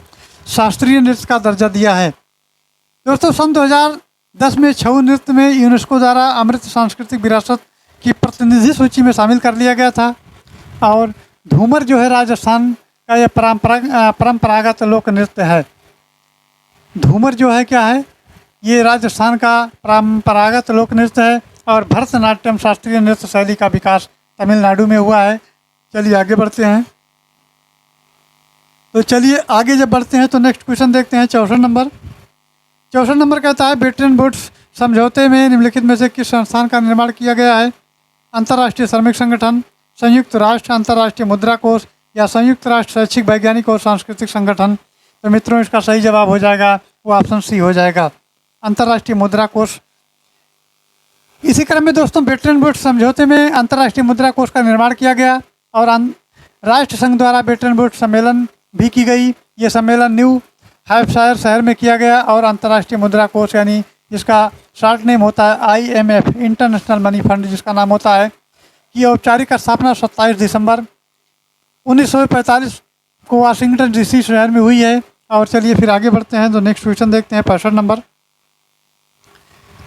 शास्त्रीय नृत्य का दर्जा दिया है। दोस्तों सन 2010 में छऊ नृत्य में यूनेस्को द्वारा अमृत सांस्कृतिक विरासत की प्रतिनिधि सूची में शामिल कर लिया गया था। और धूमर जो है राजस्थान का यह परंपरागत लोक नृत्य है। धूमर जो है क्या है? ये राजस्थान का परंपरागत लोक नृत्य है। और भरतनाट्यम शास्त्रीय नृत्य शैली का विकास तमिलनाडु में हुआ है। चलिए आगे बढ़ते हैं। तो चलिए आगे जब बढ़ते हैं तो नेक्स्ट क्वेश्चन देखते हैं 64 नंबर। 64 नंबर कहता है ब्रेटन वुड्स समझौते में निम्नलिखित में से किस संस्थान का निर्माण किया गया है? अंतर्राष्ट्रीय श्रमिक संगठन, संयुक्त राष्ट्र, अंतर्राष्ट्रीय मुद्रा कोष या संयुक्त राष्ट्र शैक्षिक, वैज्ञानिक और सांस्कृतिक संगठन? तो मित्रों इसका सही जवाब हो जाएगा, वो ऑप्शन सी हो जाएगा, अंतर्राष्ट्रीय मुद्रा कोष। इसी क्रम में दोस्तों ब्रेटन वुड्स समझौते में अंतर्राष्ट्रीय मुद्रा कोष का निर्माण किया गया और राष्ट्र संघ द्वारा ब्रेटन वुड्स सम्मेलन भी की गई। ये सम्मेलन न्यू हैम्पशायर शहर में किया गया। और अंतर्राष्ट्रीय मुद्रा कोष यानी जिसका शॉर्ट नेम होता है IMF, इंटरनेशनल मनी फंड जिसका नाम होता है, की औपचारिक स्थापना 27 दिसंबर 1945 को वाशिंगटन DC शहर में हुई है। और चलिए फिर आगे बढ़ते हैं तो नेक्स्ट क्वेश्चन देखते हैं 65 नंबर।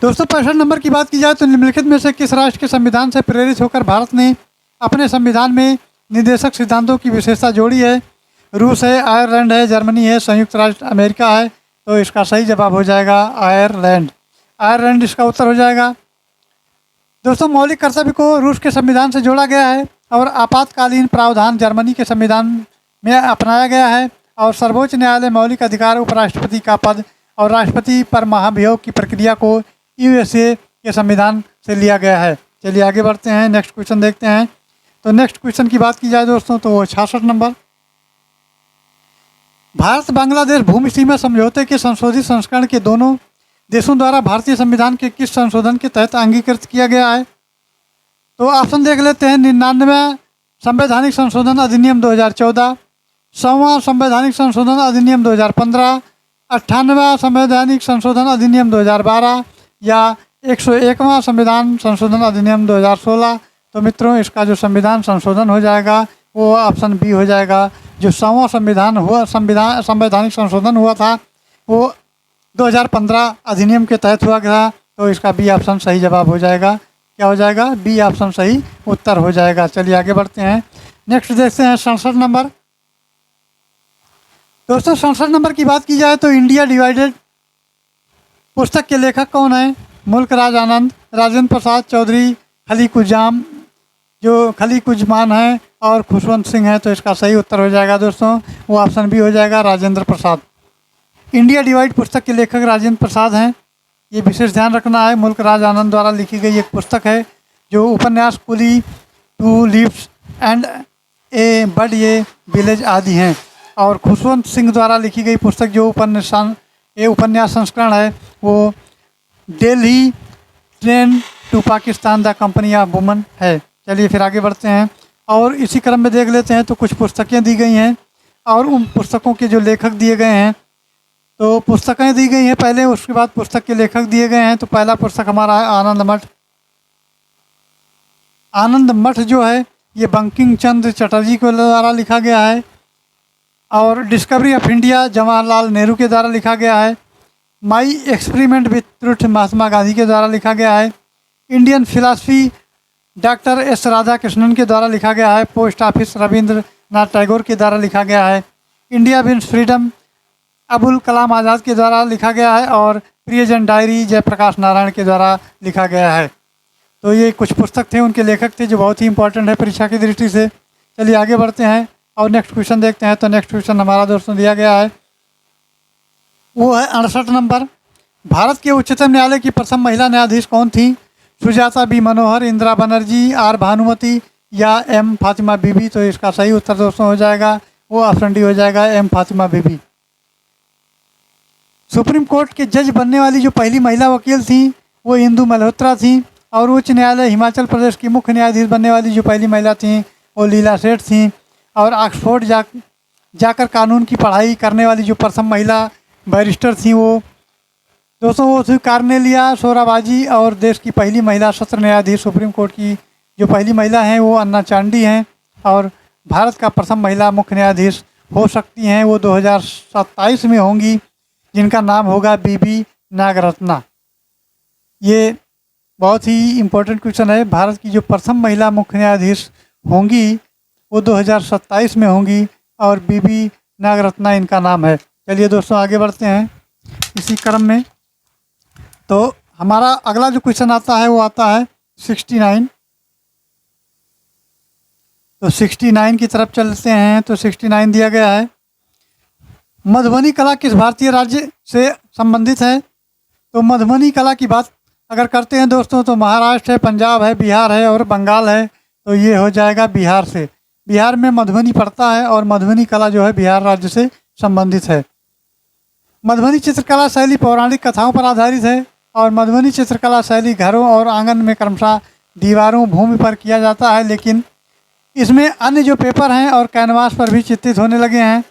दोस्तों 65 नंबर की बात की जाए तो निम्नलिखित में से किस राष्ट्र के संविधान से प्रेरित होकर भारत ने अपने संविधान में निर्देशक सिद्धांतों की विशेषता जोड़ी है? रूस है, आयरलैंड है, जर्मनी है, संयुक्त राष्ट्र अमेरिका है? तो इसका सही जवाब हो जाएगा आयरलैंड। आयरलैंड इसका उत्तर हो जाएगा। दोस्तों मौलिक कर्तव्य को रूस के संविधान से जोड़ा गया है और आपातकालीन प्रावधान जर्मनी के संविधान में अपनाया गया है। और सर्वोच्च न्यायालय मौलिक अधिकार, उपराष्ट्रपति का पद और राष्ट्रपति पर महाभियोग की प्रक्रिया को USA के संविधान से लिया गया है। चलिए आगे बढ़ते हैं, नेक्स्ट क्वेश्चन देखते हैं। तो नेक्स्ट क्वेश्चन की बात की जाए दोस्तों तो वो 66 नंबर। भारत बांग्लादेश भूमि सीमा समझौते के संशोधित संस्करण के दोनों देशों द्वारा भारतीय संविधान के किस संशोधन के तहत अंगीकृत किया गया है? तो ऑप्शन देख लेते हैं। 99वां संवैधानिक संशोधन अधिनियम 2014, 100वां संवैधानिक संशोधन अधिनियम 2015, 98वां संवैधानिक संशोधन अधिनियम 2012 या 101वां संविधान संशोधन अधिनियम 2016। तो मित्रों, इसका जो संविधान संशोधन हो जाएगा वो ऑप्शन बी हो जाएगा। जो 100वां संवैधानिक संशोधन हुआ था वो 2015 अधिनियम के तहत हुआ था। तो इसका बी ऑप्शन सही जवाब हो जाएगा। क्या हो जाएगा? बी ऑप्शन सही उत्तर हो जाएगा। चलिए आगे बढ़ते हैं। नेक्स्ट देखते हैं 67 नंबर। दोस्तों 67 नंबर की बात की जाए तो इंडिया डिवाइडेड पुस्तक के लेखक कौन है? मुल्क राज आनंद, राजेंद्र प्रसाद चौधरी, खलीकुज्जाम जो खलीकुज्मान है और खुशवंत सिंह है। तो इसका सही उत्तर हो जाएगा दोस्तों, वो ऑप्शन बी हो जाएगा, राजेंद्र प्रसाद। इंडिया डिवाइड पुस्तक के लेखक राजेंद्र प्रसाद हैं। ये विशेष ध्यान रखना है। मुल्क राज आनंद द्वारा लिखी गई एक पुस्तक है जो उपन्यास Coolie, two leaves and a bud ये विलेज आदि हैं। और खुशवंत सिंह द्वारा लिखी गई पुस्तक जो उपन्यास संस्करण है वो Delhi train to Pakistan the company of woman है। चलिए फिर आगे बढ़ते हैं और इसी क्रम में देख लेते हैं। तो कुछ पुस्तकें दी गई हैं और उन पुस्तकों के जो लेखक दिए गए हैं। तो पुस्तकें दी गई हैं पहले, उसके बाद पुस्तक के लेखक दिए गए हैं। तो पहला पुस्तक हमारा है आनंद मठ। आनंद मठ जो है ये बंकिम चंद्र चटर्जी के द्वारा लिखा गया है। और discovery of India Jawaharlal Nehru के द्वारा लिखा गया है। My experiment with truth Mahatma Gandhi के द्वारा लिखा गया है। Indian philosophy doctor S Radhakrishnan के द्वारा लिखा गया है। पोस्ट ऑफिस रविंद्रनाथ टैगोर के द्वारा लिखा गया है। India wins freedom Abul Kalam Azad के द्वारा लिखा गया है। और प्रियजन डायरी जयप्रकाश नारायण के द्वारा लिखा गया है। तो ये कुछ पुस्तक थे, उनके लेखक थे जो बहुत ही इंपॉर्टेंट है परीक्षा की दृष्टि से। चलिए आगे बढ़ते हैं और नेक्स्ट क्वेश्चन देखते हैं। तो नेक्स्ट क्वेश्चन हमारा दोस्तों दिया गया है वो है 68 नंबर। भारत के उच्चतम न्यायालय की प्रथम महिला न्यायाधीश कौन थी? सुजाता बी मनोहर, इंदिरा बनर्जी, आर भानुमति या एम फातिमा बीबी। तो इसका सही उत्तर दोस्तों हो जाएगा, वो ऑप्शन डी हो जाएगा, एम फातिमा बीबी। सुप्रीम कोर्ट के जज बनने वाली जो पहली महिला वकील थी वो इंदु मल्होत्रा थी। और उच्च न्यायालय हिमाचल प्रदेश की मुख्य न्यायाधीश बनने वाली जो पहली महिला थी वो लीला सेठ थी। और ऑक्सफोर्ड जाकर कानून की पढ़ाई करने वाली जो प्रथम महिला बैरिस्टर थी वो दोस्तों वो थी कार्नेलिया सोराबाजी। और देश की पहली महिला सत्र न्यायाधीश सुप्रीम कोर्ट की जो पहली महिला हैं वो अन्ना चांडी हैं। और भारत का प्रथम महिला मुख्य न्यायाधीश हो सकती हैं वो 2027 में होंगी, जिनका नाम होगा बीबी नागरत्ना। ये बहुत ही इम्पोर्टेंट क्वेश्चन है। भारत की जो प्रथम महिला मुख्य न्यायाधीश होंगी वो 2027 में होंगी और बीबी नागरत्ना इनका नाम है। चलिए दोस्तों आगे बढ़ते हैं इसी क्रम में। तो हमारा अगला जो क्वेश्चन आता है वो आता है 69। तो 69 की तरफ चलते हैं। तो 69 दिया गया है मधुबनी कला किस भारतीय राज्य से संबंधित है? तो मधुबनी कला की बात अगर करते हैं दोस्तों तो महाराष्ट्र है, पंजाब है, बिहार है और बंगाल है। तो ये हो जाएगा बिहार से। बिहार में मधुबनी पड़ता है और मधुबनी कला जो है बिहार राज्य से संबंधित है। मधुबनी चित्रकला शैली पौराणिक कथाओं पर आधारित है। और मधुबनी चित्रकला शैली घरों और आंगन में क्रमशः दीवारों भूमि पर किया जाता है, लेकिन इसमें अन्य जो पेपर हैं और कैनवास पर भी चित्रित होने लगे हैं।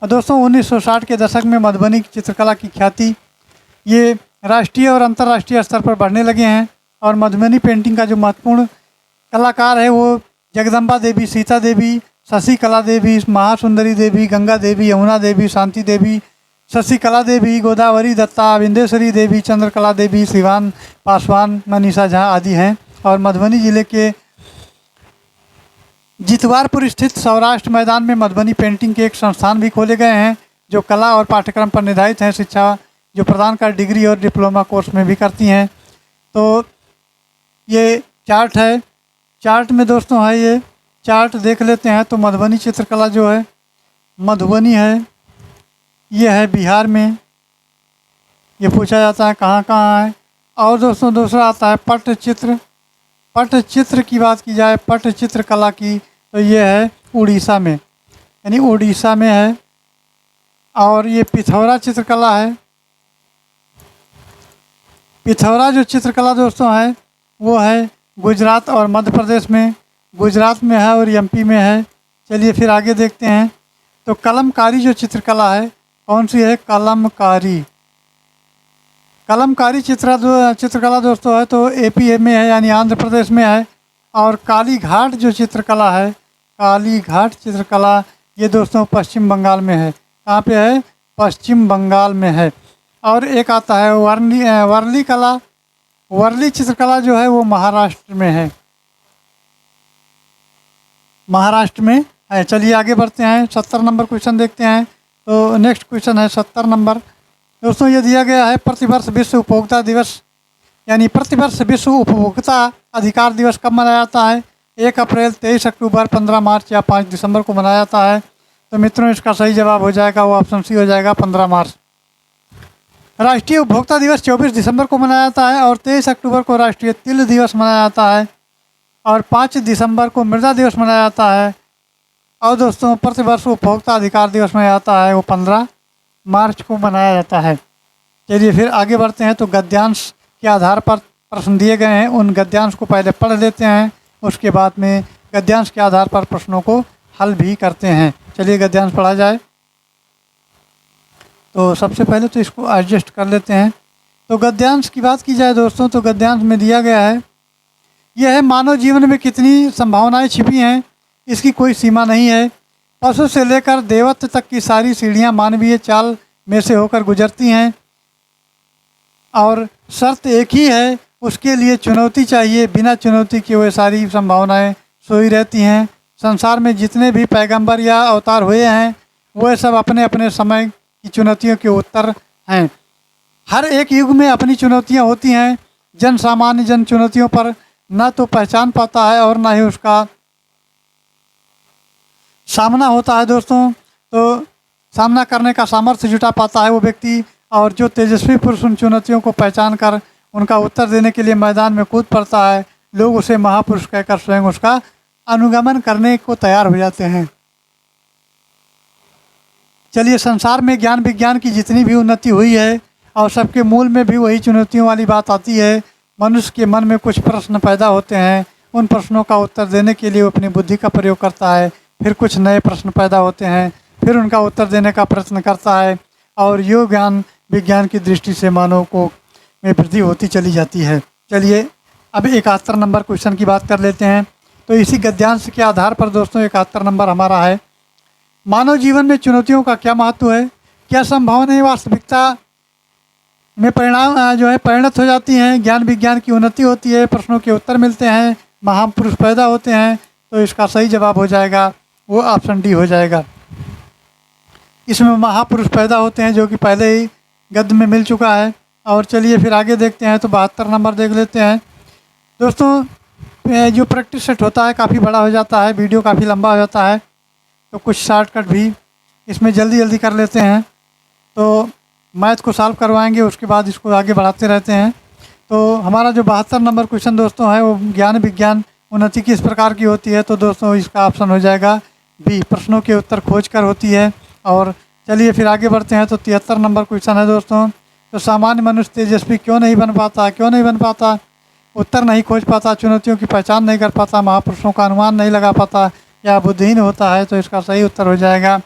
और दोस्तों 1960 के दशक में मधुबनी चित्रकला की ख्याति ये राष्ट्रीय और अंतर्राष्ट्रीय स्तर पर बढ़ने लगे हैं। और मधुबनी पेंटिंग का जो महत्वपूर्ण कलाकार है वो जगदम्बा देवी, सीता देवी, शशिकला देवी, महासुंदरी देवी, गंगा देवी, यमुना देवी, शांति देवी, शशिकला देवी, गोदावरी दत्ता, विंदेश्वरी देवी, चंद्रकला देवी, शिवान पासवान, मनीषा झा आदि हैं। और मधुबनी जिले के जितवारपुर स्थित सौराष्ट्र मैदान में मधुबनी पेंटिंग के एक संस्थान भी खोले गए हैं जो कला और पाठ्यक्रम पर निर्धारित हैं। शिक्षा जो प्रदान कर डिग्री और डिप्लोमा कोर्स में भी करती हैं। तो ये चार्ट है। चार्ट में दोस्तों है ये चार्ट देख लेते हैं। तो मधुबनी चित्रकला जो है मधुबनी है, ये है बिहार में। ये पूछा जाता है कहाँ कहाँ है। और दोस्तों दूसरा आता है पट्टचित्र। पट्टचित्र की बात की जाए पट्टचित्र कला की तो ये है उड़ीसा में, यानी उड़ीसा में है। और ये पिथौरा चित्रकला है। पिथौरा जो चित्रकला दोस्तों है वो है गुजरात और मध्य प्रदेश में। गुजरात में है और एमपी में है। चलिए फिर आगे देखते हैं। तो कलमकारी जो चित्रकला है कौन सी है? कलमकारी। कलमकारी चित्रकला दोस्तों है तो एपी में है, यानी आंध्र प्रदेश में है। और काली घाट जो चित्रकला है, काली घाट चित्रकला, ये दोस्तों पश्चिम बंगाल में है। कहाँ पे है? पश्चिम बंगाल में है। और एक आता है वर्ली कला। वर्ली चित्रकला जो है वो महाराष्ट्र में है, महाराष्ट्र में है। चलिए आगे बढ़ते हैं, 70 नंबर क्वेश्चन देखते हैं। तो नेक्स्ट क्वेश्चन है 70 नंबर दोस्तों, ये दिया गया है प्रतिवर्ष विश्व उपभोक्ता दिवस, यानी प्रतिवर्ष विश्व उपभोक्ता अधिकार दिवस कब मनाया जाता है? 1 अप्रैल, 23 अक्टूबर, 15 मार्च या 5 दिसंबर को मनाया जाता है। तो मित्रों इसका सही जवाब हो जाएगा वो ऑप्शन सी हो जाएगा, 15 मार्च। राष्ट्रीय उपभोक्ता दिवस 24 दिसंबर को मनाया जाता है और 23 अक्टूबर को राष्ट्रीय तिल दिवस मनाया जाता है और 5 दिसंबर को मृदा दिवस मनाया जाता है। और दोस्तों प्रतिवर्ष उपभोक्ता अधिकार दिवस मनाया जाता है वो 15 मार्च को मनाया जाता है। चलिए फिर आगे बढ़ते हैं। तो गद्यांश के आधार पर प्रश्न दिए गए हैं, उन गद्यांश को पहले पढ़ लेते हैं, उसके बाद में गद्यांश के आधार पर प्रश्नों को हल भी करते हैं। चलिए गद्यांश पढ़ा जाए। तो सबसे पहले तो इसको एडजस्ट कर लेते हैं। तो गद्यांश की बात की जाए दोस्तों, तो गद्यांश में दिया गया है, यह है मानव जीवन में कितनी संभावनाएं छिपी हैं, इसकी कोई सीमा नहीं है। पशु से लेकर देवत्व तक की सारी सीढ़ियां मानवीय चाल में से होकर गुजरती हैं और शर्त एक ही है, उसके लिए चुनौती चाहिए। बिना चुनौती के वे सारी संभावनाएं सोई रहती हैं। संसार में जितने भी पैगंबर या अवतार हुए हैं वह सब अपने अपने समय की चुनौतियों के उत्तर हैं। हर एक युग में अपनी चुनौतियां होती हैं। जन सामान्य जन चुनौतियों पर न तो पहचान पाता है और न ही उसका सामना होता है दोस्तों। तो सामना करने का सामर्थ्य जुटा पाता है वो व्यक्ति, और जो तेजस्वी पुरुष उन चुनौतियों को पहचान कर उनका उत्तर देने के लिए मैदान में कूद पड़ता है, लोग उसे महापुरुष कहकर स्वयं उसका अनुगमन करने को तैयार हो जाते हैं। चलिए, संसार में ज्ञान विज्ञान की जितनी भी उन्नति हुई है और सबके मूल में भी वही चुनौतियों वाली बात आती है। मनुष्य के मन में कुछ प्रश्न पैदा होते हैं, उन प्रश्नों का उत्तर देने के लिए वो अपनी बुद्धि का प्रयोग करता है। फिर कुछ नए प्रश्न पैदा होते हैं, फिर उनका उत्तर देने का प्रयत्न करता है, और योग ज्ञान विज्ञान की दृष्टि से मानव को में वृद्धि होती चली जाती है। चलिए अब 71 नंबर क्वेश्चन की बात कर लेते हैं। तो इसी गद्यांश के आधार पर दोस्तों 71 नंबर हमारा है, मानव जीवन में चुनौतियों का क्या महत्व है? क्या संभावनाएं वास्तविकता में परिणत हो जाती हैं? ज्ञान विज्ञान की उन्नति होती है, प्रश्नों के उत्तर मिलते हैं, महापुरुष पैदा होते हैं। तो इसका सही जवाब हो जाएगा वो ऑप्शन डी हो जाएगा। इसमें महापुरुष पैदा होते हैं जो कि पहले ही गद्य में मिल चुका है। और चलिए फिर आगे देखते हैं। तो 72 नंबर देख लेते हैं दोस्तों। जो प्रैक्टिस सेट होता है काफ़ी बड़ा हो जाता है, वीडियो काफ़ी लंबा हो जाता है, तो कुछ शॉर्टकट भी इसमें जल्दी जल्दी कर लेते हैं। तो मैथ को सॉल्व करवाएंगे, उसके बाद इसको आगे बढ़ाते रहते हैं। तो हमारा जो 72 नंबर क्वेश्चन दोस्तों है वो ज्ञान विज्ञान उन्नति किस प्रकार की होती है? तो दोस्तों इसका ऑप्शन हो जाएगा बी, प्रश्नों के उत्तर खोज कर होती है। और चलिए फिर आगे बढ़ते हैं। तो 73 नंबर क्वेश्चन है दोस्तों, तो सामान्य मनुष्य तेजस्वी क्यों नहीं बन पाता? क्यों नहीं बन पाता? उत्तर नहीं खोज पाता, चुनौतियों की पहचान नहीं कर पाता, महापुरुषों का अनुमान नहीं लगा पाता, या बुद्धिहीन होता है? तो इसका सही उत्तर हो जाएगा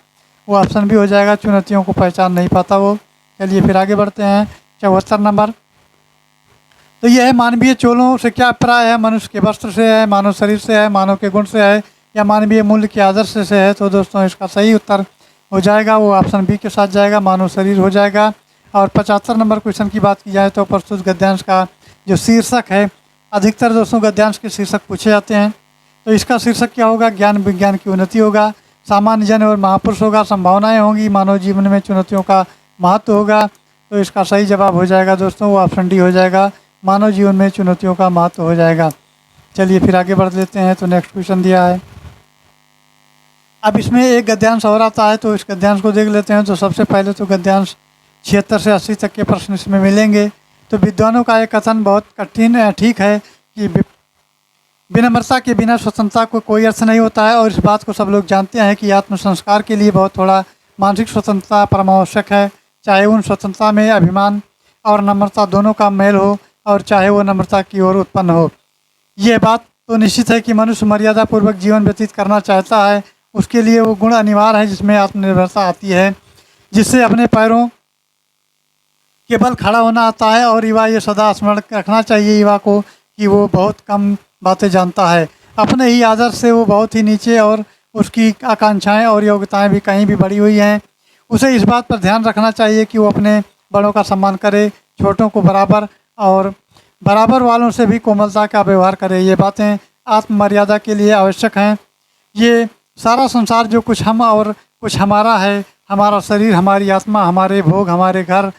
वो ऑप्शन भी हो जाएगा, चुनौतियों को पहचान नहीं पाता वो। चलिए फिर आगे बढ़ते हैं। 74 नंबर, तो यह है मानवीय चोलों से क्या अभिप्राय है? मनुष्य के वस्त्र से है, मानव शरीर से है, मानव के गुण से है, या मानवीय मूल्य के आदर्श से है? तो दोस्तों इसका सही उत्तर हो जाएगा वो ऑप्शन बी के साथ जाएगा, मानव शरीर हो जाएगा। और 75 नंबर क्वेश्चन की बात की जाए तो प्रस्तुत गद्यांश का जो शीर्षक है, अधिकतर दोस्तों गद्यांश के शीर्षक पूछे जाते हैं। तो इसका शीर्षक क्या होगा? ज्ञान विज्ञान की उन्नति होगा, सामान्य जन और महापुरुष होगा, संभावनाएं होंगी, मानव जीवन में चुनौतियों का महत्व होगा। तो इसका सही जवाब हो जाएगा दोस्तों वो ऑप्शन डी हो जाएगा, मानव जीवन में चुनौतियों का महत्व हो जाएगा। चलिए फिर आगे बढ़ लेते हैं। तो नेक्स्ट क्वेश्चन दिया है, अब इसमें एक गद्यांश और आता है, तो इस गद्यांश को देख लेते हैं। तो सबसे पहले तो गद्यांश 76 से 80 तक के प्रश्न इसमें मिलेंगे। तो विद्वानों का एक कथन बहुत कठिन ठीक है कि विनम्रता के बिना स्वतंत्रता को कोई अर्थ नहीं होता है, और इस बात को सब लोग जानते हैं कि आत्म संस्कार के लिए बहुत थोड़ा मानसिक स्वतंत्रता परमावश्यक है, चाहे उन स्वतंत्रता में अभिमान और नम्रता दोनों का मेल हो, और चाहे वो नम्रता की ओर उत्पन्न हो। यह बात तो निश्चित है कि मनुष्य मर्यादापूर्वक जीवन व्यतीत करना चाहता है, उसके लिए वो गुण अनिवार्य है जिसमें आत्मनिर्भरता आती है। जिससे अपने पैरों के बल खड़ा होना आता है। और युवा ये सदा स्मरण रखना चाहिए युवा को कि वो बहुत कम बातें जानता है। अपने ही आदर्श से वो बहुत ही नीचे और उसकी आकांक्षाएं और योग्यताएं भी कहीं भी बढ़ी हुई हैं। उसे इस बात पर ध्यान रखना चाहिए कि वो अपने बड़ों का सम्मान करे, छोटों को बराबर और बराबर वालों से भी कोमलता का व्यवहार करे। ये बातें आत्ममर्यादा के लिए आवश्यक हैं। ये सारा संसार जो कुछ हम और कुछ हमारा है, हमारा शरीर, हमारी आत्मा, हमारे भोग, हमारे घर,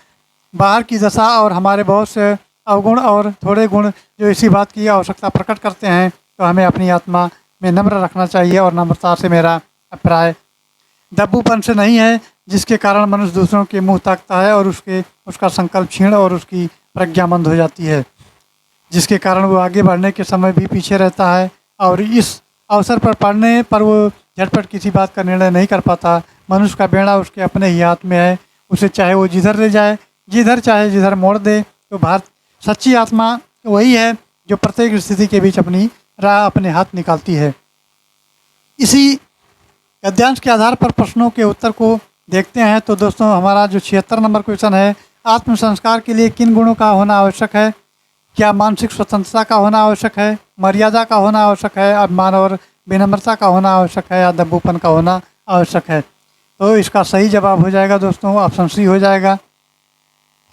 बाहर की दशा और हमारे बहुत से अवगुण और थोड़े गुण जो इसी बात की आवश्यकता प्रकट करते हैं, तो हमें अपनी आत्मा में नम्र रखना चाहिए। और नम्रता से मेरा अभिप्राय दब्बूपन से नहीं है, जिसके कारण मनुष्य दूसरों के मुंह ताकता है और उसका संकल्प क्षीण और उसकी प्रज्ञा मंद हो जाती है, जिसके कारण वो आगे बढ़ने के समय भी पीछे रहता है। और इस अवसर पर पढ़ने पर वो झटपट किसी बात का निर्णय नहीं कर पाता। मनुष्य का बेड़ा उसके अपने ही हाथ में है, उसे चाहे वो जिधर ले जाए, जिधर चाहे जिधर मोड़ दे। तो भारत सच्ची आत्मा वही है जो प्रत्येक स्थिति के बीच अपनी राह अपने हाथ निकालती है। इसी गद्यांश के आधार पर प्रश्नों के उत्तर को देखते हैं। तो दोस्तों हमारा जो 76 नंबर क्वेश्चन है, आत्म संस्कार के लिए किन गुणों का होना आवश्यक है? क्या मानसिक स्वतंत्रता का होना आवश्यक है, मर्यादा का होना आवश्यक है, अभिमान और विनम्रता का होना आवश्यक है, या दब्बूपन का होना आवश्यक है? तो इसका सही जवाब हो जाएगा दोस्तों ऑप्शन सी हो जाएगा,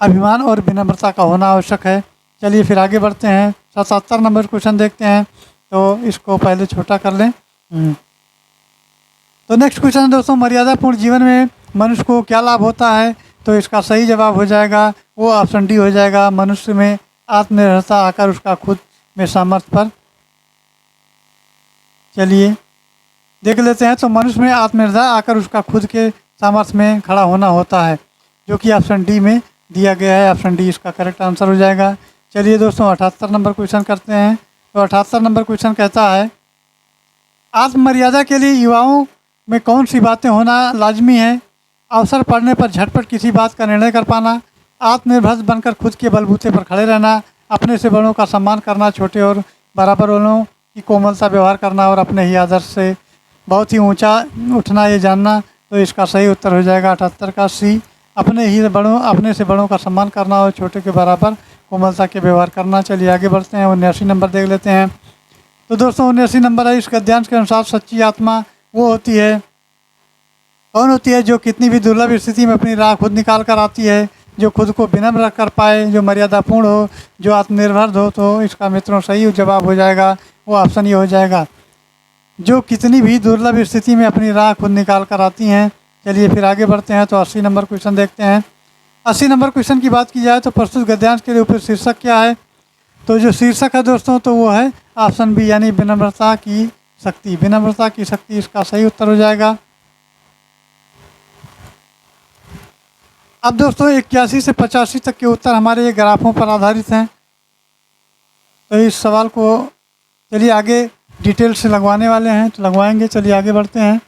अभिमान और विनम्रता का होना आवश्यक है। चलिए फिर आगे बढ़ते हैं, 77 नंबर क्वेश्चन देखते हैं। तो इसको पहले छोटा कर लें। तो नेक्स्ट क्वेश्चन है दोस्तों, मर्यादापूर्ण जीवन में मनुष्य को क्या लाभ होता है? तो इसका सही जवाब हो जाएगा वो ऑप्शन डी हो जाएगा, मनुष्य में आत्मनिर्भरता आकर उसका खुद में सामर्थ्य पर। चलिए देख लेते हैं। तो मनुष्य में आत्मनिर्भरता आकर उसका खुद के सामर्थ्य में खड़ा होना होता है, जो कि ऑप्शन डी में दिया गया है। ऑप्शन डी इसका करेक्ट आंसर हो जाएगा। चलिए दोस्तों 78 नंबर क्वेश्चन करते हैं। तो 78 नंबर क्वेश्चन कहता है, आत्ममर्यादा के लिए युवाओं में कौन सी बातें होना लाजमी है? अवसर पड़ने पर झटपट किसी बात का निर्णय कर पाना, आत्मनिर्भर बनकर खुद के बलबूते पर खड़े रहना, अपने से बड़ों का सम्मान करना, छोटे और बराबर वालों की कोमलता व्यवहार करना, और अपने ही आदर्श से बहुत ही ऊंचा उठना ये जानना। तो इसका सही उत्तर हो जाएगा 78 का सी, अपने से बड़ों का सम्मान करना और छोटे के बराबर कोमलता के व्यवहार करना। चलिए आगे बढ़ते हैं, 79 नंबर देख लेते हैं। तो दोस्तों 79 नंबर है, इस गद्यांश के अनुसार सच्ची आत्मा वो होती है, कौन होती है? जो कितनी भी दुर्लभ स्थिति में अपनी राह खुद निकाल कर आती है, जो खुद को विनम्र कर पाए, जो मर्यादापूर्ण हो, जो आत्मनिर्भर हो। तो इसका मित्रों सही जवाब हो जाएगा वो ऑप्शन ये हो जाएगा, जो कितनी भी दुर्लभ स्थिति में अपनी राह खुद निकाल कर आती हैं। चलिए फिर आगे बढ़ते हैं। तो 80 नंबर क्वेश्चन देखते हैं। 80 नंबर क्वेश्चन की बात की जाए तो प्रस्तुत गद्यांश के लिए ऊपर शीर्षक क्या है? तो जो शीर्षक है दोस्तों तो वो है ऑप्शन बी, यानी विनम्रता की शक्ति। विनम्रता की शक्ति इसका सही उत्तर हो जाएगा। अब दोस्तों 81 से 85 तक के उत्तर हमारे ये ग्राफों पर आधारित हैं। तो इस सवाल को चलिए आगे डिटेल से लगवाने वाले हैं, तो लगवाएंगे। चलिए आगे बढ़ते हैं।